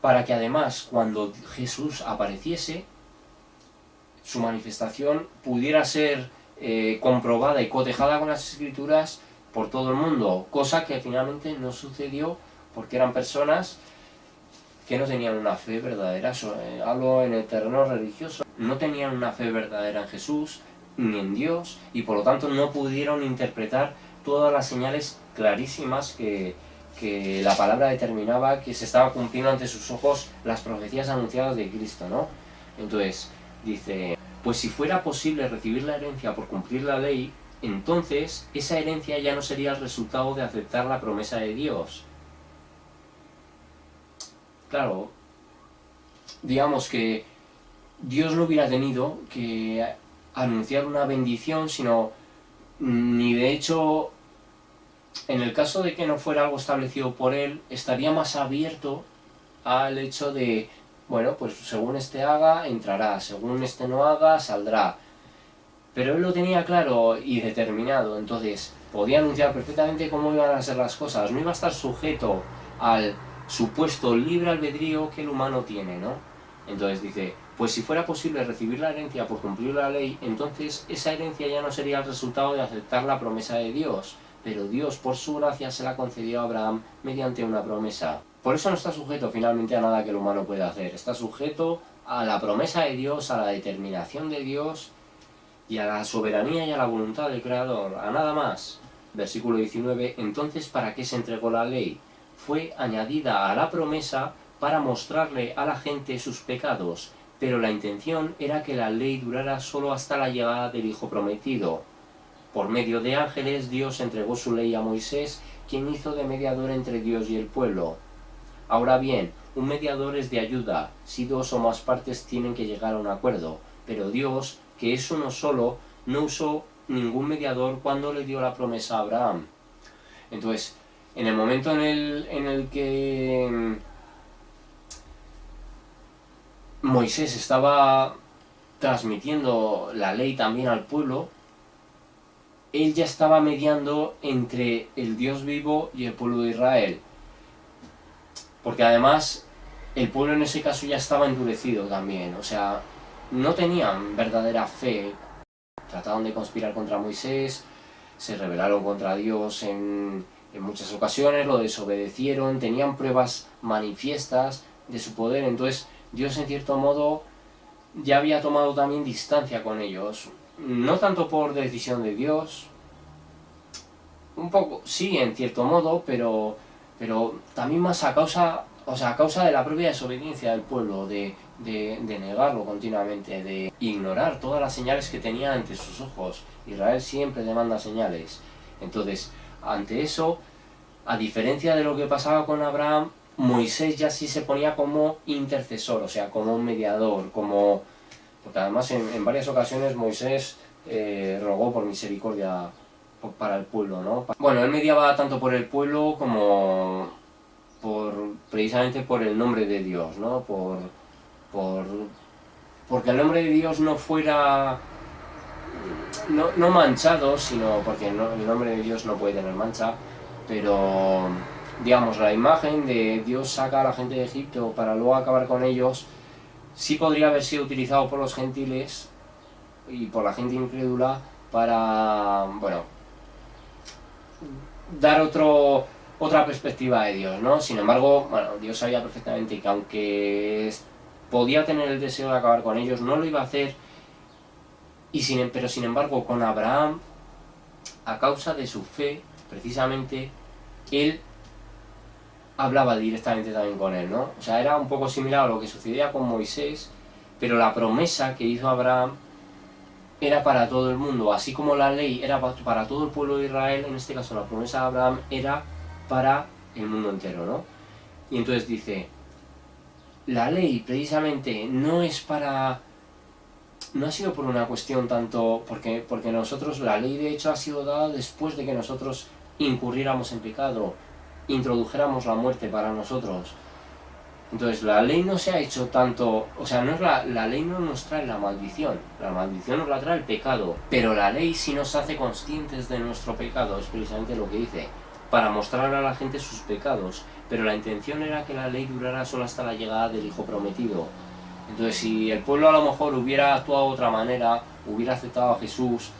para que además cuando Jesús apareciese, su manifestación pudiera ser comprobada y cotejada con las Escrituras por todo el mundo, cosa que finalmente no sucedió porque eran personas que no tenían una fe verdadera. Hablo en el terreno religioso, no tenían una fe verdadera en Jesús ni en Dios, y por lo tanto no pudieron interpretar todas las señales clarísimas que la palabra determinaba que se estaba cumpliendo ante sus ojos las profecías anunciadas de Cristo, ¿no? Entonces dice, pues si fuera posible recibir la herencia por cumplir la ley, entonces esa herencia ya no sería el resultado de aceptar la promesa de Dios. Claro, digamos que Dios no hubiera tenido que anunciar una bendición, sino ni de hecho, en el caso de que no fuera algo establecido por Él, estaría más abierto al hecho de, bueno, pues según este haga, entrará, según este no haga, saldrá. Pero Él lo tenía claro y determinado, entonces podía anunciar perfectamente cómo iban a ser las cosas, no iba a estar sujeto al supuesto libre albedrío que el humano tiene, ¿no? Entonces dice, pues si fuera posible recibir la herencia por cumplir la ley, entonces esa herencia ya no sería el resultado de aceptar la promesa de Dios, pero Dios por su gracia se la concedió a Abraham mediante una promesa. Por eso no está sujeto finalmente a nada que el humano pueda hacer, está sujeto a la promesa de Dios, a la determinación de Dios y a la soberanía y a la voluntad del Creador, a nada más. Versículo 19, entonces ¿para qué se entregó la ley? Fue añadida a la promesa para mostrarle a la gente sus pecados, pero la intención era que la ley durara solo hasta la llegada del Hijo prometido. Por medio de ángeles Dios entregó su ley a Moisés, quien hizo de mediador entre Dios y el pueblo. Ahora bien, un mediador es de ayuda, si dos o más partes tienen que llegar a un acuerdo, pero Dios, que es uno solo, no usó ningún mediador cuando le dio la promesa a Abraham. Entonces, en el momento en el que Moisés estaba transmitiendo la ley también al pueblo, él ya estaba mediando entre el Dios vivo y el pueblo de Israel. Porque además el pueblo en ese caso ya estaba endurecido también, o sea, no tenían verdadera fe, trataron de conspirar contra Moisés, se rebelaron contra Dios en muchas ocasiones, lo desobedecieron, tenían pruebas manifiestas de su poder, entonces Dios en cierto modo ya había tomado también distancia con ellos, no tanto por decisión de Dios, un poco, sí, en cierto modo, pero también más a causa de la propia desobediencia del pueblo, de negarlo continuamente, de ignorar todas las señales que tenía ante sus ojos. Israel siempre demanda señales. Entonces, ante eso, a diferencia de lo que pasaba con Abraham, Moisés ya sí se ponía como intercesor, o sea, como un mediador, porque además en varias ocasiones Moisés rogó por misericordia para el pueblo, ¿no? Bueno, él mediaba tanto por el pueblo como precisamente por el nombre de Dios, ¿no? Porque el nombre de Dios no fuera no manchado, sino porque el nombre de Dios no puede tener mancha, pero digamos la imagen de Dios saca a la gente de Egipto para luego acabar con ellos, sí podría haber sido utilizado por los gentiles y por la gente incrédula para, bueno, dar otra perspectiva de Dios, ¿no? Sin embargo, bueno, Dios sabía perfectamente que aunque podía tener el deseo de acabar con ellos, no lo iba a hacer, pero sin embargo con Abraham, a causa de su fe, precisamente, él hablaba directamente también con él, ¿no? O sea, era un poco similar a lo que sucedía con Moisés, pero la promesa que hizo Abraham era para todo el mundo, así como la ley era para todo el pueblo de Israel, en este caso la promesa de Abraham era para el mundo entero, ¿no? Y entonces dice, la ley precisamente no ha sido por una cuestión tanto, porque nosotros, la ley de hecho ha sido dada después de que nosotros incurriéramos en pecado, introdujéramos la muerte para nosotros. Entonces la ley no se ha hecho tanto, o sea, no es la ley no nos trae la maldición nos la trae el pecado, pero la ley sí nos hace conscientes de nuestro pecado, es precisamente lo que dice, para mostrar a la gente sus pecados, pero la intención era que la ley durara solo hasta la llegada del Hijo prometido. Entonces, si el pueblo a lo mejor hubiera actuado de otra manera, hubiera aceptado a Jesús,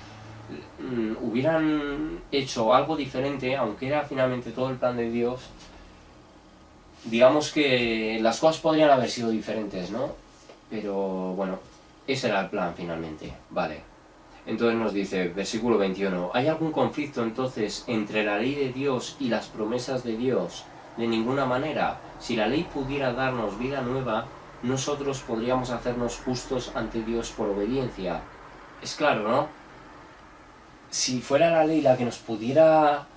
hubieran hecho algo diferente, aunque era finalmente todo el plan de Dios, digamos que las cosas podrían haber sido diferentes, ¿no? Pero bueno, ese era el plan finalmente, vale. Entonces nos dice, versículo 21, ¿hay algún conflicto entonces entre la ley de Dios y las promesas de Dios? De ninguna manera. Si la ley pudiera darnos vida nueva, nosotros podríamos hacernos justos ante Dios por obediencia. Es claro, ¿no? Si fuera la ley la que nos pudiera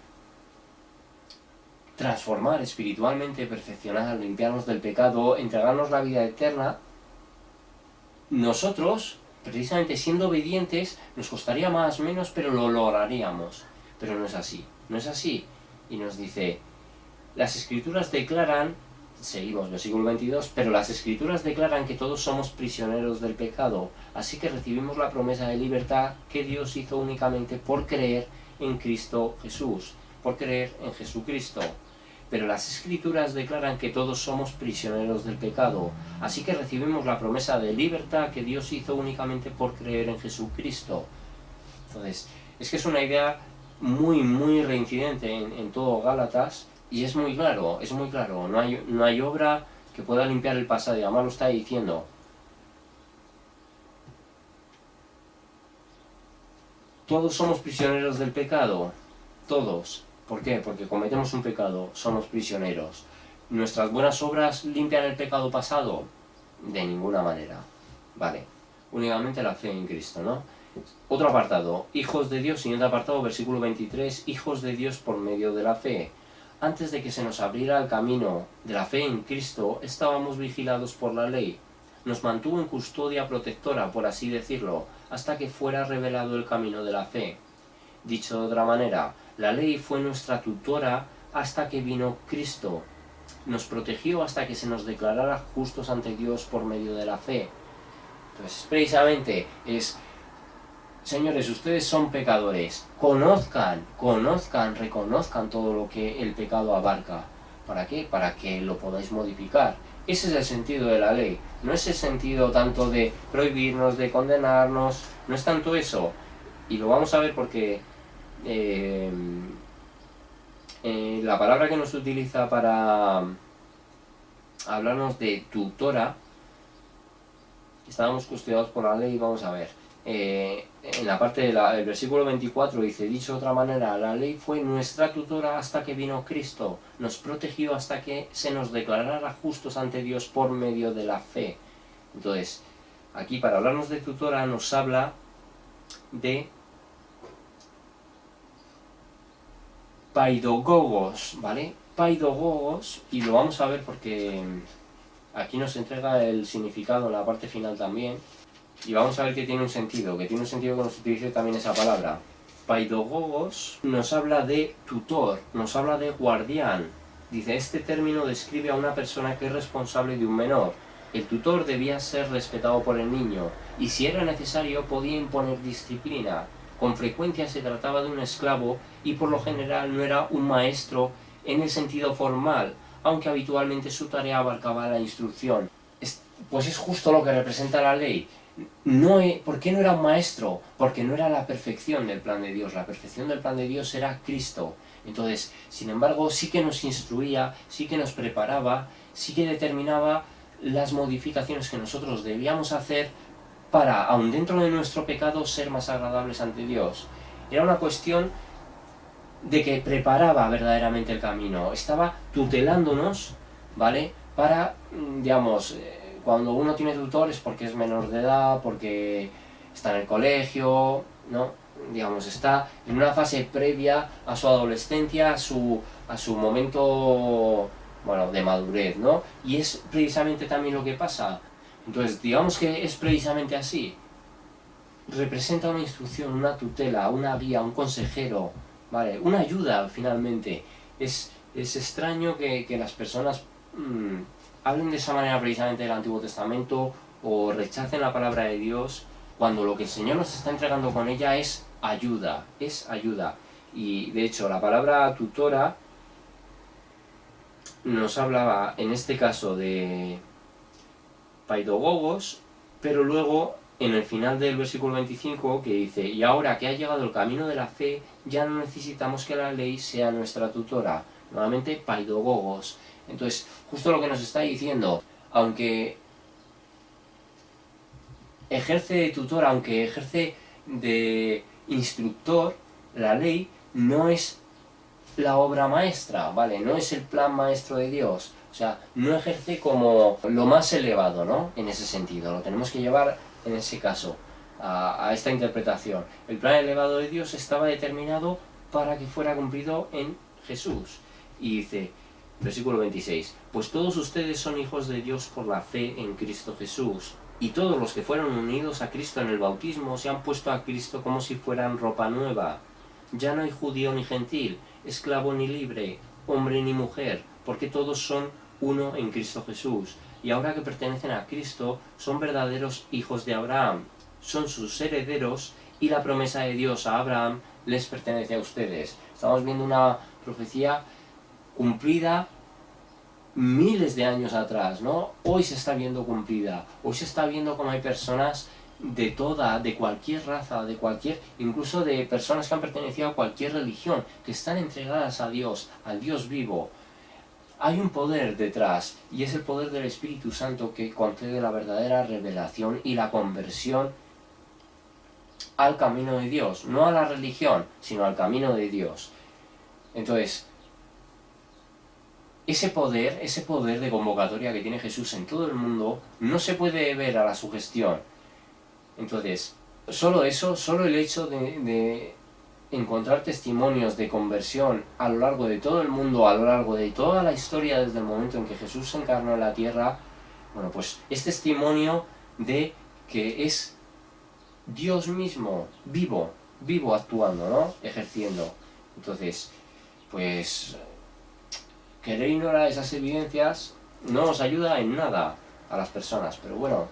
transformar espiritualmente, perfeccionar, limpiarnos del pecado, entregarnos la vida eterna, nosotros, precisamente siendo obedientes, nos costaría más o menos, pero lo lograríamos. Pero no es así, no es así. Y nos dice, las Escrituras declaran, seguimos, versículo 22, pero las Escrituras declaran que todos somos prisioneros del pecado, así que recibimos la promesa de libertad que Dios hizo únicamente por creer en Cristo Jesús, por creer en Jesucristo. Pero las Escrituras declaran que todos somos prisioneros del pecado, así que recibimos la promesa de libertad que Dios hizo únicamente por creer en Jesucristo. Entonces, es que es una idea muy reincidente en todo Gálatas, y es muy claro, no hay obra que pueda limpiar el pasado, y además lo está diciendo. Todos somos prisioneros del pecado, todos. ¿Por qué? Porque cometemos un pecado, somos prisioneros. ¿Nuestras buenas obras limpian el pecado pasado? De ninguna manera. Vale, únicamente la fe en Cristo, ¿no? Otro apartado, hijos de Dios, siguiente apartado, versículo 23, hijos de Dios por medio de la fe. Antes de que se nos abriera el camino de la fe en Cristo, estábamos vigilados por la ley. Nos mantuvo en custodia protectora, por así decirlo, hasta que fuera revelado el camino de la fe. Dicho de otra manera, la ley fue nuestra tutora hasta que vino Cristo. Nos protegió hasta que se nos declarara justos ante Dios por medio de la fe. Entonces, precisamente, señores, ustedes son pecadores. Conozcan, reconozcan todo lo que el pecado abarca. ¿Para qué? Para que lo podáis modificar. Ese es el sentido de la ley. No es el sentido tanto de prohibirnos, de condenarnos. No es tanto eso. Y lo vamos a ver porque la palabra que nos utiliza para hablarnos de tutora, estábamos custodiados por la ley, vamos a ver. En la parte del versículo 24 dice, dicho de otra manera, la ley fue nuestra tutora hasta que vino Cristo, nos protegió hasta que se nos declarara justos ante Dios por medio de la fe. Entonces, aquí para hablarnos de tutora nos habla de paidogogos, ¿vale? Paidogogos, y lo vamos a ver porque aquí nos entrega el significado en la parte final también, y vamos a ver que tiene un sentido que nos utilice también esa palabra. Paidogogos nos habla de tutor, nos habla de guardián. Dice, este término describe a una persona que es responsable de un menor. El tutor debía ser respetado por el niño, y si era necesario podía imponer disciplina. Con frecuencia se trataba de un esclavo y por lo general no era un maestro en el sentido formal, aunque habitualmente su tarea abarcaba la instrucción. Pues es justo lo que representa la ley. ¿Por qué no era un maestro? Porque no era la perfección del plan de Dios. La perfección del plan de Dios era Cristo. Entonces, sin embargo, sí que nos instruía, sí que nos preparaba, sí que determinaba las modificaciones que nosotros debíamos hacer para, aun dentro de nuestro pecado, ser más agradables ante Dios. Era una cuestión de que preparaba verdaderamente el camino, estaba tutelándonos, ¿vale? Para, digamos, cuando uno tiene tutores porque es menor de edad, porque está en el colegio, ¿no? Digamos, está en una fase previa a su adolescencia, a su momento, bueno, de madurez, ¿no? Y es precisamente también lo que pasa. Entonces, digamos que es precisamente así. Representa una instrucción, una tutela, una guía, un consejero, ¿vale? Una ayuda, finalmente. Es extraño que las personas hablen de esa manera precisamente del Antiguo Testamento o rechacen la palabra de Dios cuando lo que el Señor nos está entregando con ella es ayuda, Y de hecho, la palabra tutora nos hablaba en este caso de paidogogos, pero luego en el final del versículo 25 que dice: y ahora que ha llegado el camino de la fe, ya no necesitamos que la ley sea nuestra tutora. Nuevamente paidogogos. Entonces, justo lo que nos está diciendo, aunque ejerce de tutor, aunque ejerce de instructor, la ley no es la obra maestra, ¿vale? No es el plan maestro de Dios. O sea, no ejerce como lo más elevado, ¿no? En ese sentido, lo tenemos que llevar en ese caso a esta interpretación. El plan elevado de Dios estaba determinado para que fuera cumplido en Jesús. Y dice, versículo 26, pues todos ustedes son hijos de Dios por la fe en Cristo Jesús. Y todos los que fueron unidos a Cristo en el bautismo se han puesto a Cristo como si fueran ropa nueva. Ya no hay judío ni gentil, esclavo ni libre, hombre ni mujer, porque todos son uno en Cristo Jesús. Y ahora que pertenecen a Cristo, son verdaderos hijos de Abraham, son sus herederos, y la promesa de Dios a Abraham les pertenece a ustedes. Estamos viendo una profecía cumplida miles de años atrás, ¿no? Hoy se está viendo cumplida, hoy se está viendo como hay personas de cualquier raza, incluso de personas que han pertenecido a cualquier religión, que están entregadas a Dios, al Dios vivo. Hay un poder detrás, y es el poder del Espíritu Santo que concede la verdadera revelación y la conversión al camino de Dios, no a la religión, sino al camino de Dios. Entonces, ese poder de convocatoria que tiene Jesús en todo el mundo, no se puede ver a la sugestión. Entonces, solo eso, solo el hecho de encontrar testimonios de conversión a lo largo de todo el mundo, a lo largo de toda la historia desde el momento en que Jesús se encarnó en la tierra, bueno, pues es testimonio de que es Dios mismo, vivo actuando, ¿no? Ejerciendo. Entonces, pues querer ignorar esas evidencias no nos ayuda en nada a las personas, pero bueno,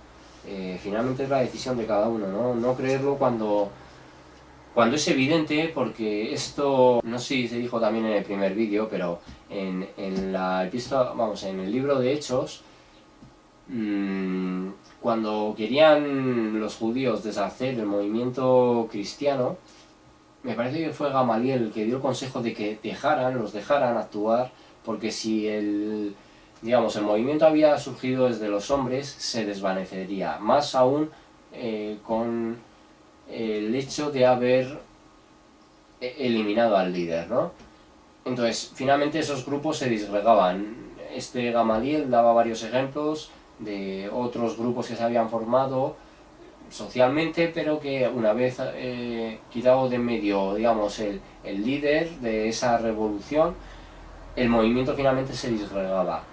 finalmente es la decisión de cada uno, ¿no? No creerlo cuando es evidente, porque esto, no sé si se dijo también en el primer vídeo, pero en la epístola, en el libro de Hechos, cuando querían los judíos deshacer el movimiento cristiano, me parece que fue Gamaliel el que dio el consejo de que los dejaran actuar, porque si el movimiento había surgido desde los hombres, se desvanecería, más aún con el hecho de haber eliminado al líder, ¿no? Entonces, finalmente esos grupos se disgregaban. Gamaliel daba varios ejemplos de otros grupos que se habían formado socialmente, pero que una vez quitado de en medio, el líder de esa revolución, el movimiento finalmente se disgregaba.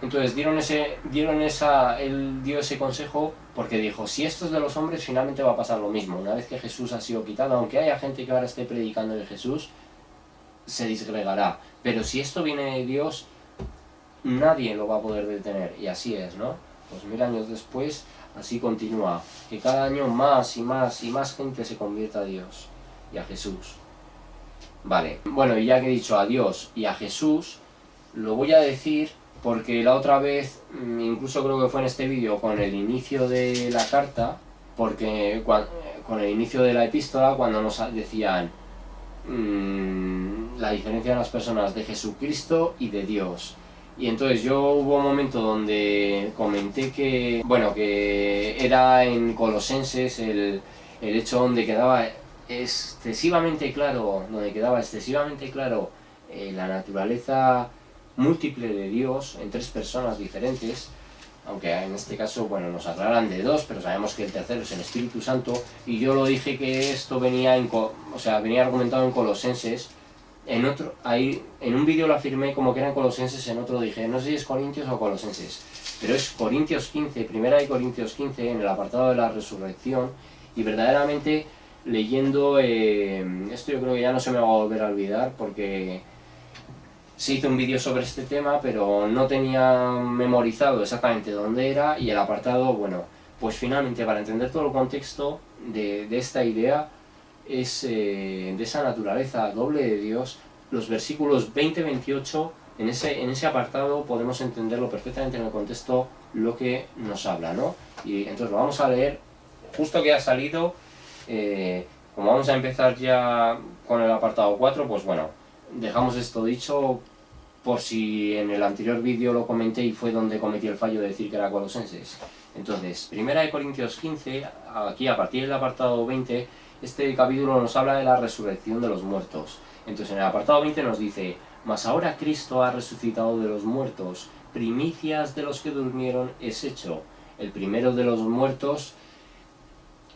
Entonces él dio ese consejo porque dijo, si esto es de los hombres, finalmente va a pasar lo mismo. Una vez que Jesús ha sido quitado, aunque haya gente que ahora esté predicando de Jesús, se disgregará. Pero si esto viene de Dios, nadie lo va a poder detener. Y así es, ¿no? 2000 años después, así continúa. Que cada año más y más y más gente se convierta a Dios y a Jesús. Vale, bueno, y ya que he dicho a Dios y a Jesús, lo voy a decir porque la otra vez, incluso creo que fue en este vídeo, con el inicio de la carta, porque con el inicio de la epístola, cuando nos decían la diferencia de las personas de Jesucristo y de Dios. Y entonces hubo un momento donde comenté que era en Colosenses el hecho donde quedaba excesivamente claro la naturaleza múltiple de Dios en tres personas diferentes, aunque en este caso nos aclaran de dos, pero sabemos que el tercero es el Espíritu Santo, y yo lo dije que esto venía argumentado en Colosenses. En un vídeo lo afirmé como que era en Colosenses, en otro dije, no sé si es Corintios o Colosenses, pero es Corintios 15, primera de Corintios 15, en el apartado de la resurrección, y verdaderamente leyendo esto yo creo que ya no se me va a volver a olvidar, porque se hizo un vídeo sobre este tema, pero no tenía memorizado exactamente dónde era, y el apartado, pues finalmente para entender todo el contexto de esta idea, es de esa naturaleza doble de Dios, los versículos 20-28 en ese apartado podemos entenderlo perfectamente en el contexto lo que nos habla, ¿no? Y entonces lo vamos a leer justo que ha salido. Como vamos a empezar ya con el apartado 4, pues bueno, dejamos esto dicho por si en el anterior vídeo lo comenté y fue donde cometí el fallo de decir que era Colosenses. Entonces, 1 Corintios 15, aquí a partir del apartado 20, este capítulo nos habla de la resurrección de los muertos. Entonces en el apartado 20 nos dice: mas ahora Cristo ha resucitado de los muertos, primicias de los que durmieron es hecho. El primero de los muertos,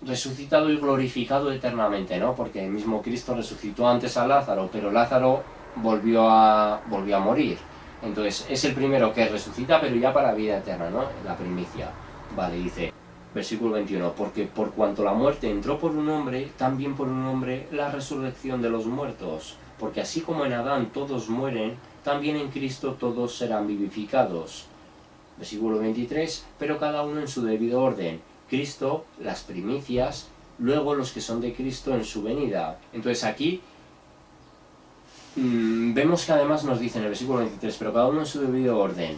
resucitado y glorificado eternamente, ¿no? Porque el mismo Cristo resucitó antes a Lázaro, pero Lázaro volvió a morir. Entonces es el primero que resucita, pero ya para vida eterna, ¿no? La primicia. Vale, dice, versículo 21, porque por cuanto la muerte entró por un hombre, también por un hombre la resurrección de los muertos. Porque así como en Adán todos mueren, también en Cristo todos serán vivificados. Versículo 23, pero cada uno en su debido orden. Cristo, las primicias, luego los que son de Cristo en su venida. Entonces aquí vemos que además nos dice en el versículo 23, pero cada uno en su debido orden.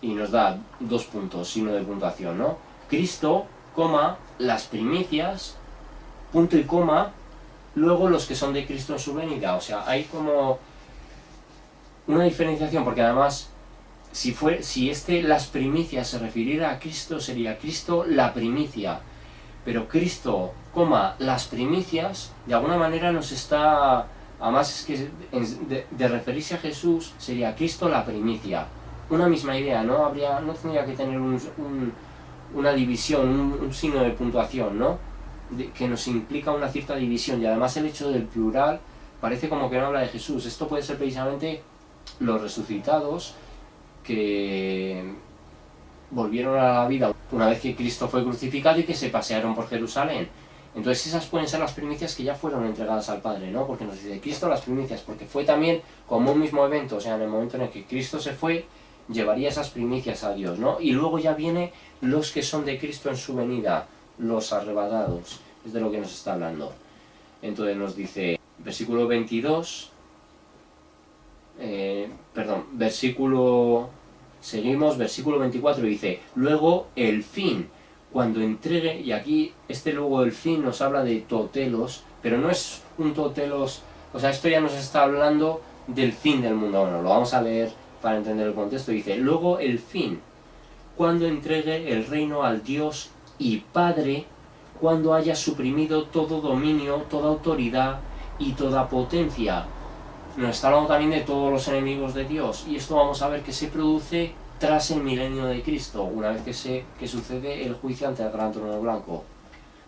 Y nos da 2 puntos, signo de puntuación, ¿no? Cristo, coma, las primicias, punto y coma, luego los que son de Cristo en su venida. O sea, hay como una diferenciación, porque además, si las primicias se refiriera a Cristo, sería Cristo la primicia. Pero Cristo, coma, las primicias, de alguna manera nos está... Además es que de referirse a Jesús sería Cristo la primicia. Una misma idea, no tendría que tener una división, un signo de puntuación, ¿no? Que nos implica una cierta división, y además el hecho del plural parece como que no habla de Jesús. Esto puede ser precisamente los resucitados que volvieron a la vida una vez que Cristo fue crucificado y que se pasearon por Jerusalén. Entonces esas pueden ser las primicias que ya fueron entregadas al Padre, ¿no? Porque nos dice Cristo las primicias, porque fue también como un mismo evento, o sea, en el momento en el que Cristo se fue, llevaría esas primicias a Dios, ¿no? Y luego ya viene los que son de Cristo en su venida, los arrebatados, es de lo que nos está hablando. Entonces nos dice, versículo 22, seguimos, versículo 24, dice, luego el fin, cuando entregue, y aquí luego el fin nos habla de totelos, pero no es un totelos, o sea, esto ya nos está hablando del fin del mundo. Bueno, lo vamos a leer para entender el contexto. Dice, luego el fin, cuando entregue el reino al Dios y Padre, cuando haya suprimido todo dominio, toda autoridad y toda potencia. Nos está hablando también de todos los enemigos de Dios, y esto vamos a ver que se produce tras el milenio de Cristo, una vez que sucede el juicio ante el gran trono blanco.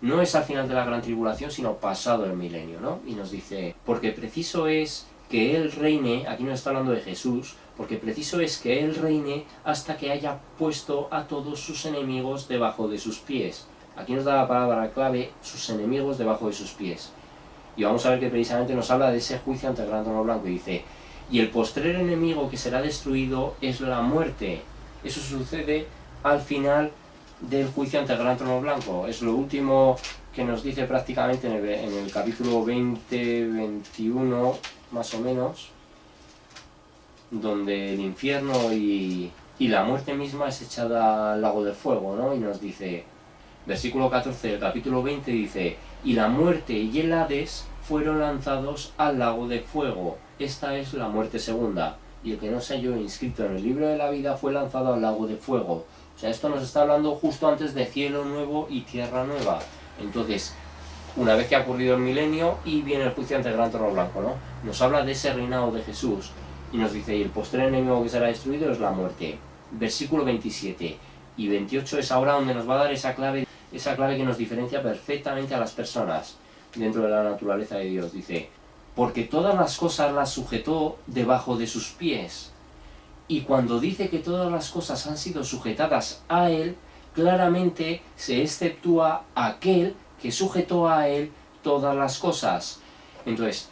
No es al final de la gran tribulación, sino pasado el milenio, ¿no? Y nos dice, porque preciso es que Él reine, aquí nos está hablando de Jesús, porque preciso es que Él reine hasta que haya puesto a todos sus enemigos debajo de sus pies. Aquí nos da la palabra clave, sus enemigos debajo de sus pies. Y vamos a ver que precisamente nos habla de ese juicio ante el gran trono blanco, y dice, y el postrer enemigo que será destruido es la muerte. Eso sucede al final del juicio ante el gran trono blanco. Es lo último que nos dice prácticamente en el capítulo 20-21, más o menos, donde el infierno y la muerte misma es echada al lago de fuego, ¿no? Y nos dice, versículo 14 del capítulo 20 dice, y la muerte y el Hades fueron lanzados al lago de fuego. Esta es la muerte segunda, y el que no se halló inscrito en el libro de la vida fue lanzado al lago de fuego. O sea, esto nos está hablando justo antes de cielo nuevo y tierra nueva. Entonces, una vez que ha ocurrido el milenio y viene el juicio ante el gran trono blanco, ¿no? Nos habla de ese reinado de Jesús, y nos dice, y el postrer enemigo que será destruido es la muerte. Versículo 27 y 28 es ahora donde nos va a dar esa clave que nos diferencia perfectamente a las personas dentro de la naturaleza de Dios. Dice, porque todas las cosas las sujetó debajo de sus pies. Y cuando dice que todas las cosas han sido sujetadas a Él, claramente se exceptúa aquel que sujetó a Él todas las cosas. Entonces,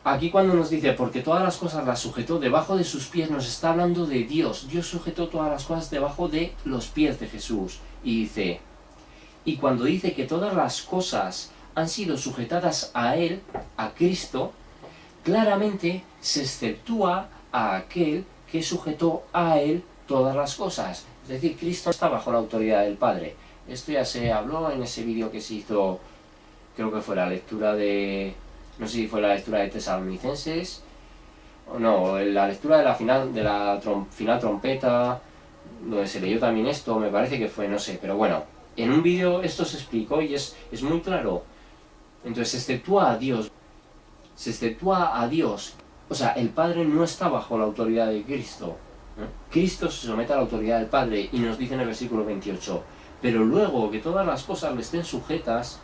aquí cuando nos dice, porque todas las cosas las sujetó debajo de sus pies, nos está hablando de Dios. Dios sujetó todas las cosas debajo de los pies de Jesús. Y dice, y cuando dice que todas las cosas han sido sujetadas a Él, a Cristo, claramente se exceptúa a aquel que sujetó a él todas las cosas. Es decir, Cristo está bajo la autoridad del Padre. Esto ya se habló en ese vídeo que se hizo, creo que fue la lectura de... no sé si fue la lectura de Tesalonicenses, o no, la lectura de la final trompeta, donde se leyó también esto, me parece que fue, no sé, pero bueno, en un vídeo esto se explicó y es muy claro. Entonces se exceptúa a Dios. Se exceptúa a Dios. O sea, el Padre no está bajo la autoridad de Cristo, ¿no? Cristo se somete a la autoridad del Padre y nos dice en el versículo 28, pero luego que todas las cosas le estén sujetas,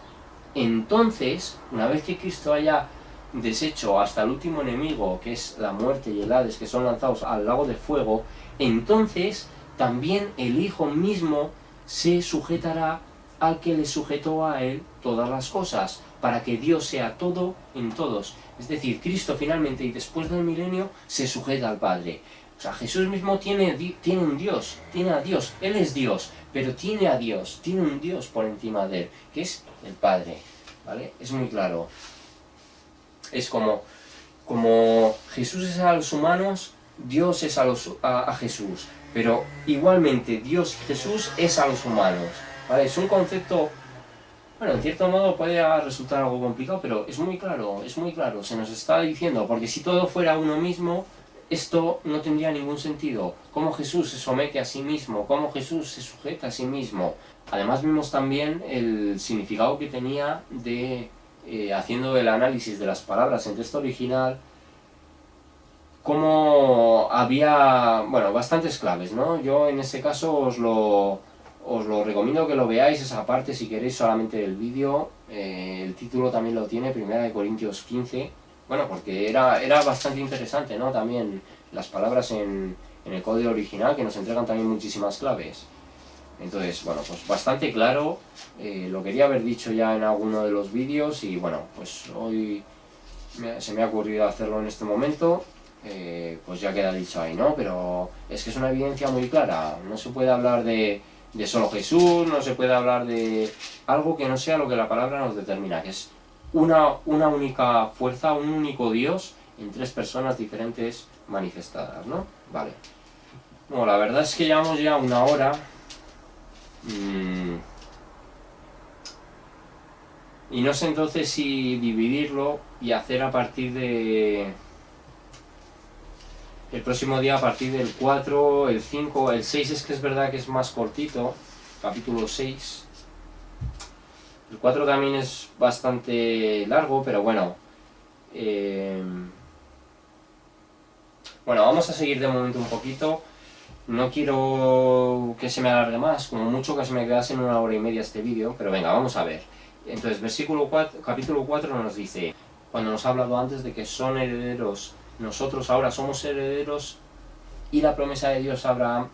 entonces, una vez que Cristo haya deshecho hasta el último enemigo, que es la muerte y el Hades, que son lanzados al lago de fuego, entonces también el Hijo mismo se sujetará al que le sujetó a él todas las cosas, para que Dios sea todo en todos. Es decir, Cristo finalmente y después del milenio se sujeta al Padre. O sea, Jesús mismo tiene un Dios, tiene a Dios, Él es Dios, pero tiene a Dios, tiene un Dios por encima de Él, que es el Padre, ¿vale? Es muy claro. Es como Jesús es a los humanos, Dios es a Jesús, pero igualmente Dios y Jesús es a los humanos, ¿vale? Es un concepto, bueno, en cierto modo puede resultar algo complicado, pero es muy claro, se nos está diciendo, porque si todo fuera uno mismo, esto no tendría ningún sentido. Cómo Jesús se somete a sí mismo, cómo Jesús se sujeta a sí mismo. Además vimos también el significado que tenía de, haciendo el análisis de las palabras en texto original, cómo había, bueno, bastantes claves, ¿no? Yo en este caso os lo recomiendo que lo veáis, esa parte, si queréis, solamente del vídeo. El título también lo tiene, 1 Corintios 15. Bueno, porque era bastante interesante, ¿no? También las palabras en el código original, que nos entregan también muchísimas claves. Entonces, bueno, pues bastante claro. Lo quería haber dicho ya en alguno de los vídeos y bueno, pues hoy se me ha ocurrido hacerlo en este momento. Pues ya queda dicho ahí, ¿no? Pero es que es una evidencia muy clara. No se puede hablar de solo Jesús, no se puede hablar de algo que no sea lo que la palabra nos determina, que es una única fuerza, un único Dios en tres personas diferentes manifestadas, ¿no? Vale. Bueno, la verdad es que llevamos ya una hora. Y no sé entonces si dividirlo y hacer a partir de... el próximo día a partir del 4, el 5, el 6 es que es verdad que es más cortito, capítulo 6. El 4 también es bastante largo, pero bueno. Bueno, vamos a seguir de momento un poquito. No quiero que se me alargue más, como mucho que se me quedase en 1 hora y media este vídeo, pero venga, vamos a ver. Entonces, capítulo 4 nos dice, cuando nos ha hablado antes de que son herederos, nosotros ahora somos herederos y la promesa de Dios a Abraham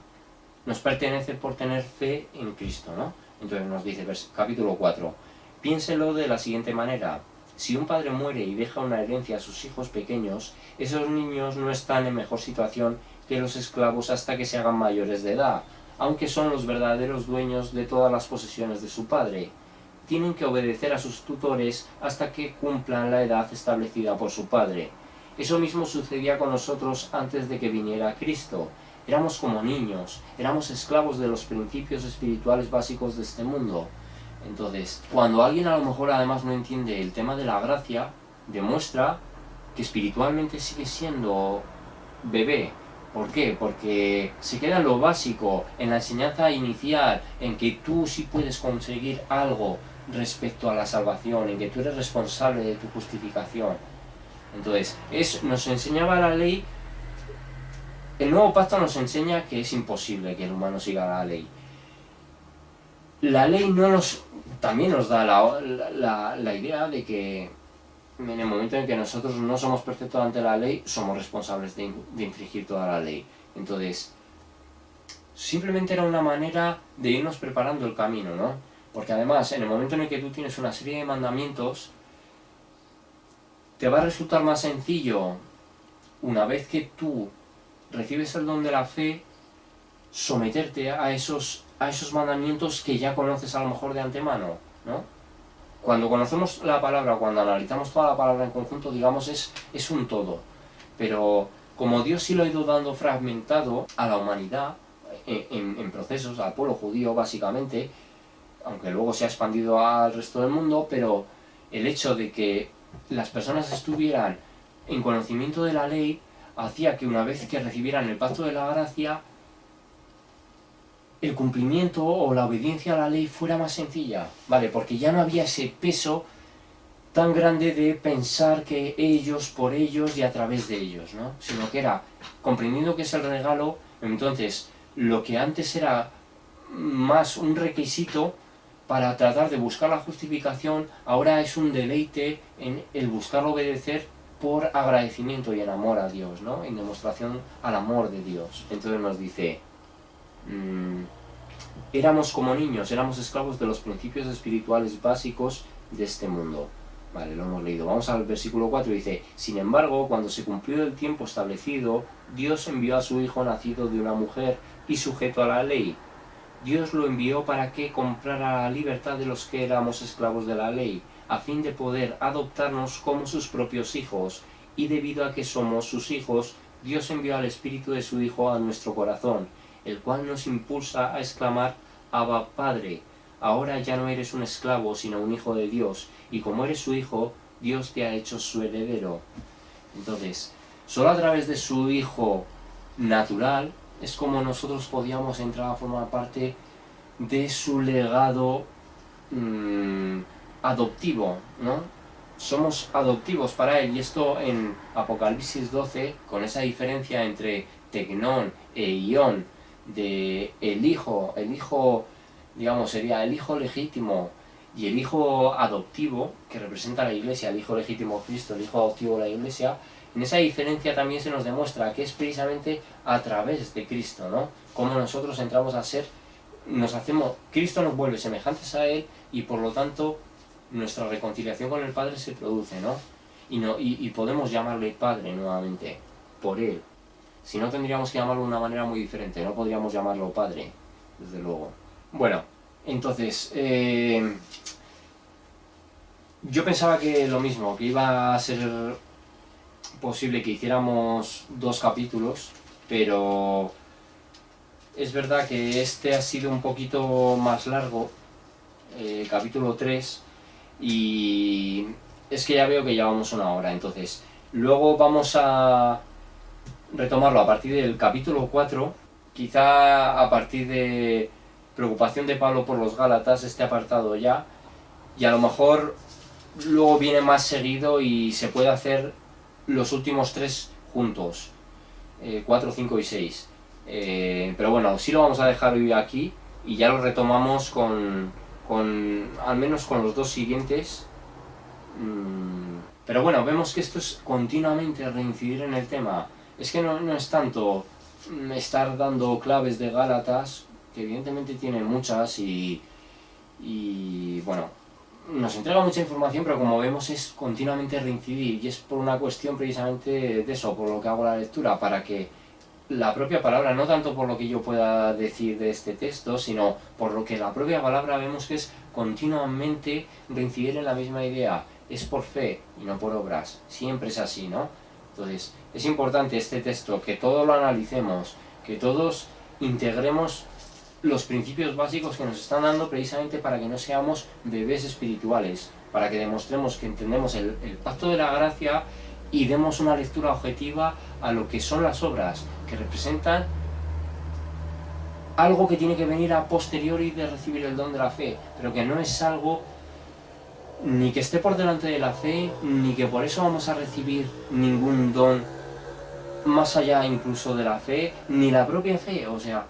nos pertenece por tener fe en Cristo, ¿no? Entonces nos dice, capítulo 4, piénselo de la siguiente manera. Si un padre muere y deja una herencia a sus hijos pequeños, esos niños no están en mejor situación que los esclavos hasta que se hagan mayores de edad, aunque son los verdaderos dueños de todas las posesiones de su padre. Tienen que obedecer a sus tutores hasta que cumplan la edad establecida por su padre. Eso mismo sucedía con nosotros antes de que viniera Cristo. Éramos como niños, éramos esclavos de los principios espirituales básicos de este mundo. Entonces, cuando alguien a lo mejor además no entiende el tema de la gracia, demuestra que espiritualmente sigue siendo bebé. ¿Por qué? Porque se queda en lo básico, en la enseñanza inicial, en que tú sí puedes conseguir algo respecto a la salvación, en que tú eres responsable de tu justificación. Entonces, nos enseñaba la ley. El nuevo pacto nos enseña que es imposible que el humano siga la ley. La ley también nos da la idea de que en el momento en que nosotros no somos perfectos ante la ley, somos responsables de infringir toda la ley. Entonces, simplemente era una manera de irnos preparando el camino, ¿no? Porque además, en el momento en el que tú tienes una serie de mandamientos, te va a resultar más sencillo, una vez que tú recibes el don de la fe, someterte a esos mandamientos que ya conoces a lo mejor de antemano, ¿no? Cuando conocemos la palabra, cuando analizamos toda la palabra en conjunto, digamos, es un todo. Pero como Dios sí lo ha ido dando fragmentado a la humanidad, en procesos, al pueblo judío básicamente, aunque luego se ha expandido al resto del mundo, pero el hecho de que las personas estuvieran en conocimiento de la ley hacía que una vez que recibieran el pacto de la gracia, el cumplimiento o la obediencia a la ley fuera más sencilla, ¿vale? Porque ya no había ese peso tan grande de pensar que ellos, por ellos y a través de ellos, ¿no? Sino que era, comprendiendo que es el regalo, entonces lo que antes era más un requisito para tratar de buscar la justificación, ahora es un deleite en el buscar obedecer por agradecimiento y en amor a Dios, ¿no? En demostración al amor de Dios. Entonces nos dice, éramos como niños, éramos esclavos de los principios espirituales básicos de este mundo. Vale, lo hemos leído. Vamos al versículo 4 y dice, sin embargo, cuando se cumplió el tiempo establecido, Dios envió a su Hijo nacido de una mujer y sujeto a la ley. Dios lo envió para que comprara la libertad de los que éramos esclavos de la ley, a fin de poder adoptarnos como sus propios hijos, y debido a que somos sus hijos, Dios envió al Espíritu de su Hijo a nuestro corazón, el cual nos impulsa a exclamar, Abba, Padre. Ahora ya no eres un esclavo, sino un hijo de Dios, y como eres su hijo, Dios te ha hecho su heredero. Entonces, solo a través de su Hijo natural es como nosotros podíamos entrar a formar parte de su legado adoptivo, ¿no? Somos adoptivos para Él, y esto en Apocalipsis 12, con esa diferencia entre Tecnón e Ión, de el hijo, digamos, sería el hijo legítimo y el hijo adoptivo, que representa a la Iglesia, el hijo legítimo Cristo, el hijo adoptivo de la Iglesia. En esa diferencia también se nos demuestra que es precisamente a través de Cristo, ¿no? Cómo nosotros entramos a ser, Cristo nos vuelve semejantes a Él, y por lo tanto nuestra reconciliación con el Padre se produce, ¿no? Y podemos llamarle Padre nuevamente, por Él. Si no, tendríamos que llamarlo de una manera muy diferente, no podríamos llamarlo Padre, desde luego. Bueno, entonces, yo pensaba que lo mismo, que iba a ser posible que hiciéramos 2 capítulos, pero es verdad que este ha sido un poquito más largo, capítulo 3, y es que ya veo que llevamos 1 hora, entonces luego vamos a retomarlo a partir del capítulo 4, quizá a partir de preocupación de Pablo por los Gálatas, este apartado ya, y a lo mejor luego viene más seguido y se puede hacer los últimos 3 juntos, 4, 5 y 6. Pero bueno, sí lo vamos a dejar hoy aquí y ya lo retomamos con al menos con los 2 siguientes. Pero bueno, vemos que esto es continuamente reincidir en el tema. Es que no es tanto estar dando claves de Gálatas, que evidentemente tiene muchas y bueno, nos entrega mucha información, pero como vemos es continuamente reincidir, y es por una cuestión precisamente de eso, por lo que hago la lectura, para que la propia palabra, no tanto por lo que yo pueda decir de este texto, sino por lo que la propia palabra vemos que es continuamente reincidir en la misma idea. Es por fe y no por obras, siempre es así, ¿no? Entonces, es importante este texto, que todos lo analicemos, que todos integremos los principios básicos que nos están dando precisamente para que no seamos bebés espirituales, para que demostremos que entendemos el pacto de la gracia y demos una lectura objetiva a lo que son las obras, que representan algo que tiene que venir a posteriori de recibir el don de la fe, pero que no es algo ni que esté por delante de la fe, ni que por eso vamos a recibir ningún don más allá incluso de la fe, ni la propia fe. O sea,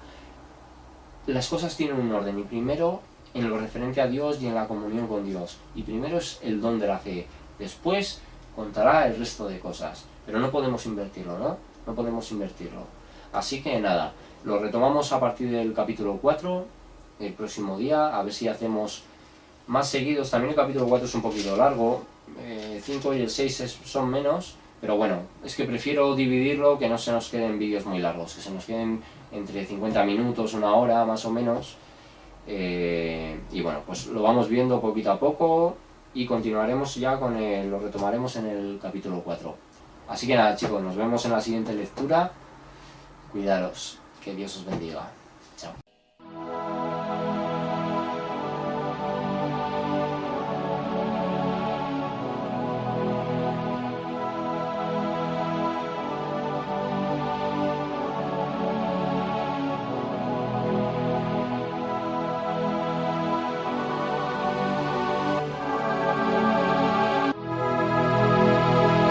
las cosas tienen un orden, y primero en lo referente a Dios y en la comunión con Dios, y primero es el don de la fe, después contará el resto de cosas, pero no podemos invertirlo, ¿no? No podemos invertirlo. Así que nada, lo retomamos a partir del capítulo 4, el próximo día, a ver si hacemos más seguidos. También el capítulo 4 es un poquito largo, 5 y el 6 son menos, pero bueno, es que prefiero dividirlo, que no se nos queden vídeos muy largos, que se nos queden entre 50 minutos, 1 hora más o menos, y bueno, pues lo vamos viendo poquito a poco, y continuaremos ya lo retomaremos en el capítulo 4. Así que nada chicos, nos vemos en la siguiente lectura, cuidaros, que Dios os bendiga.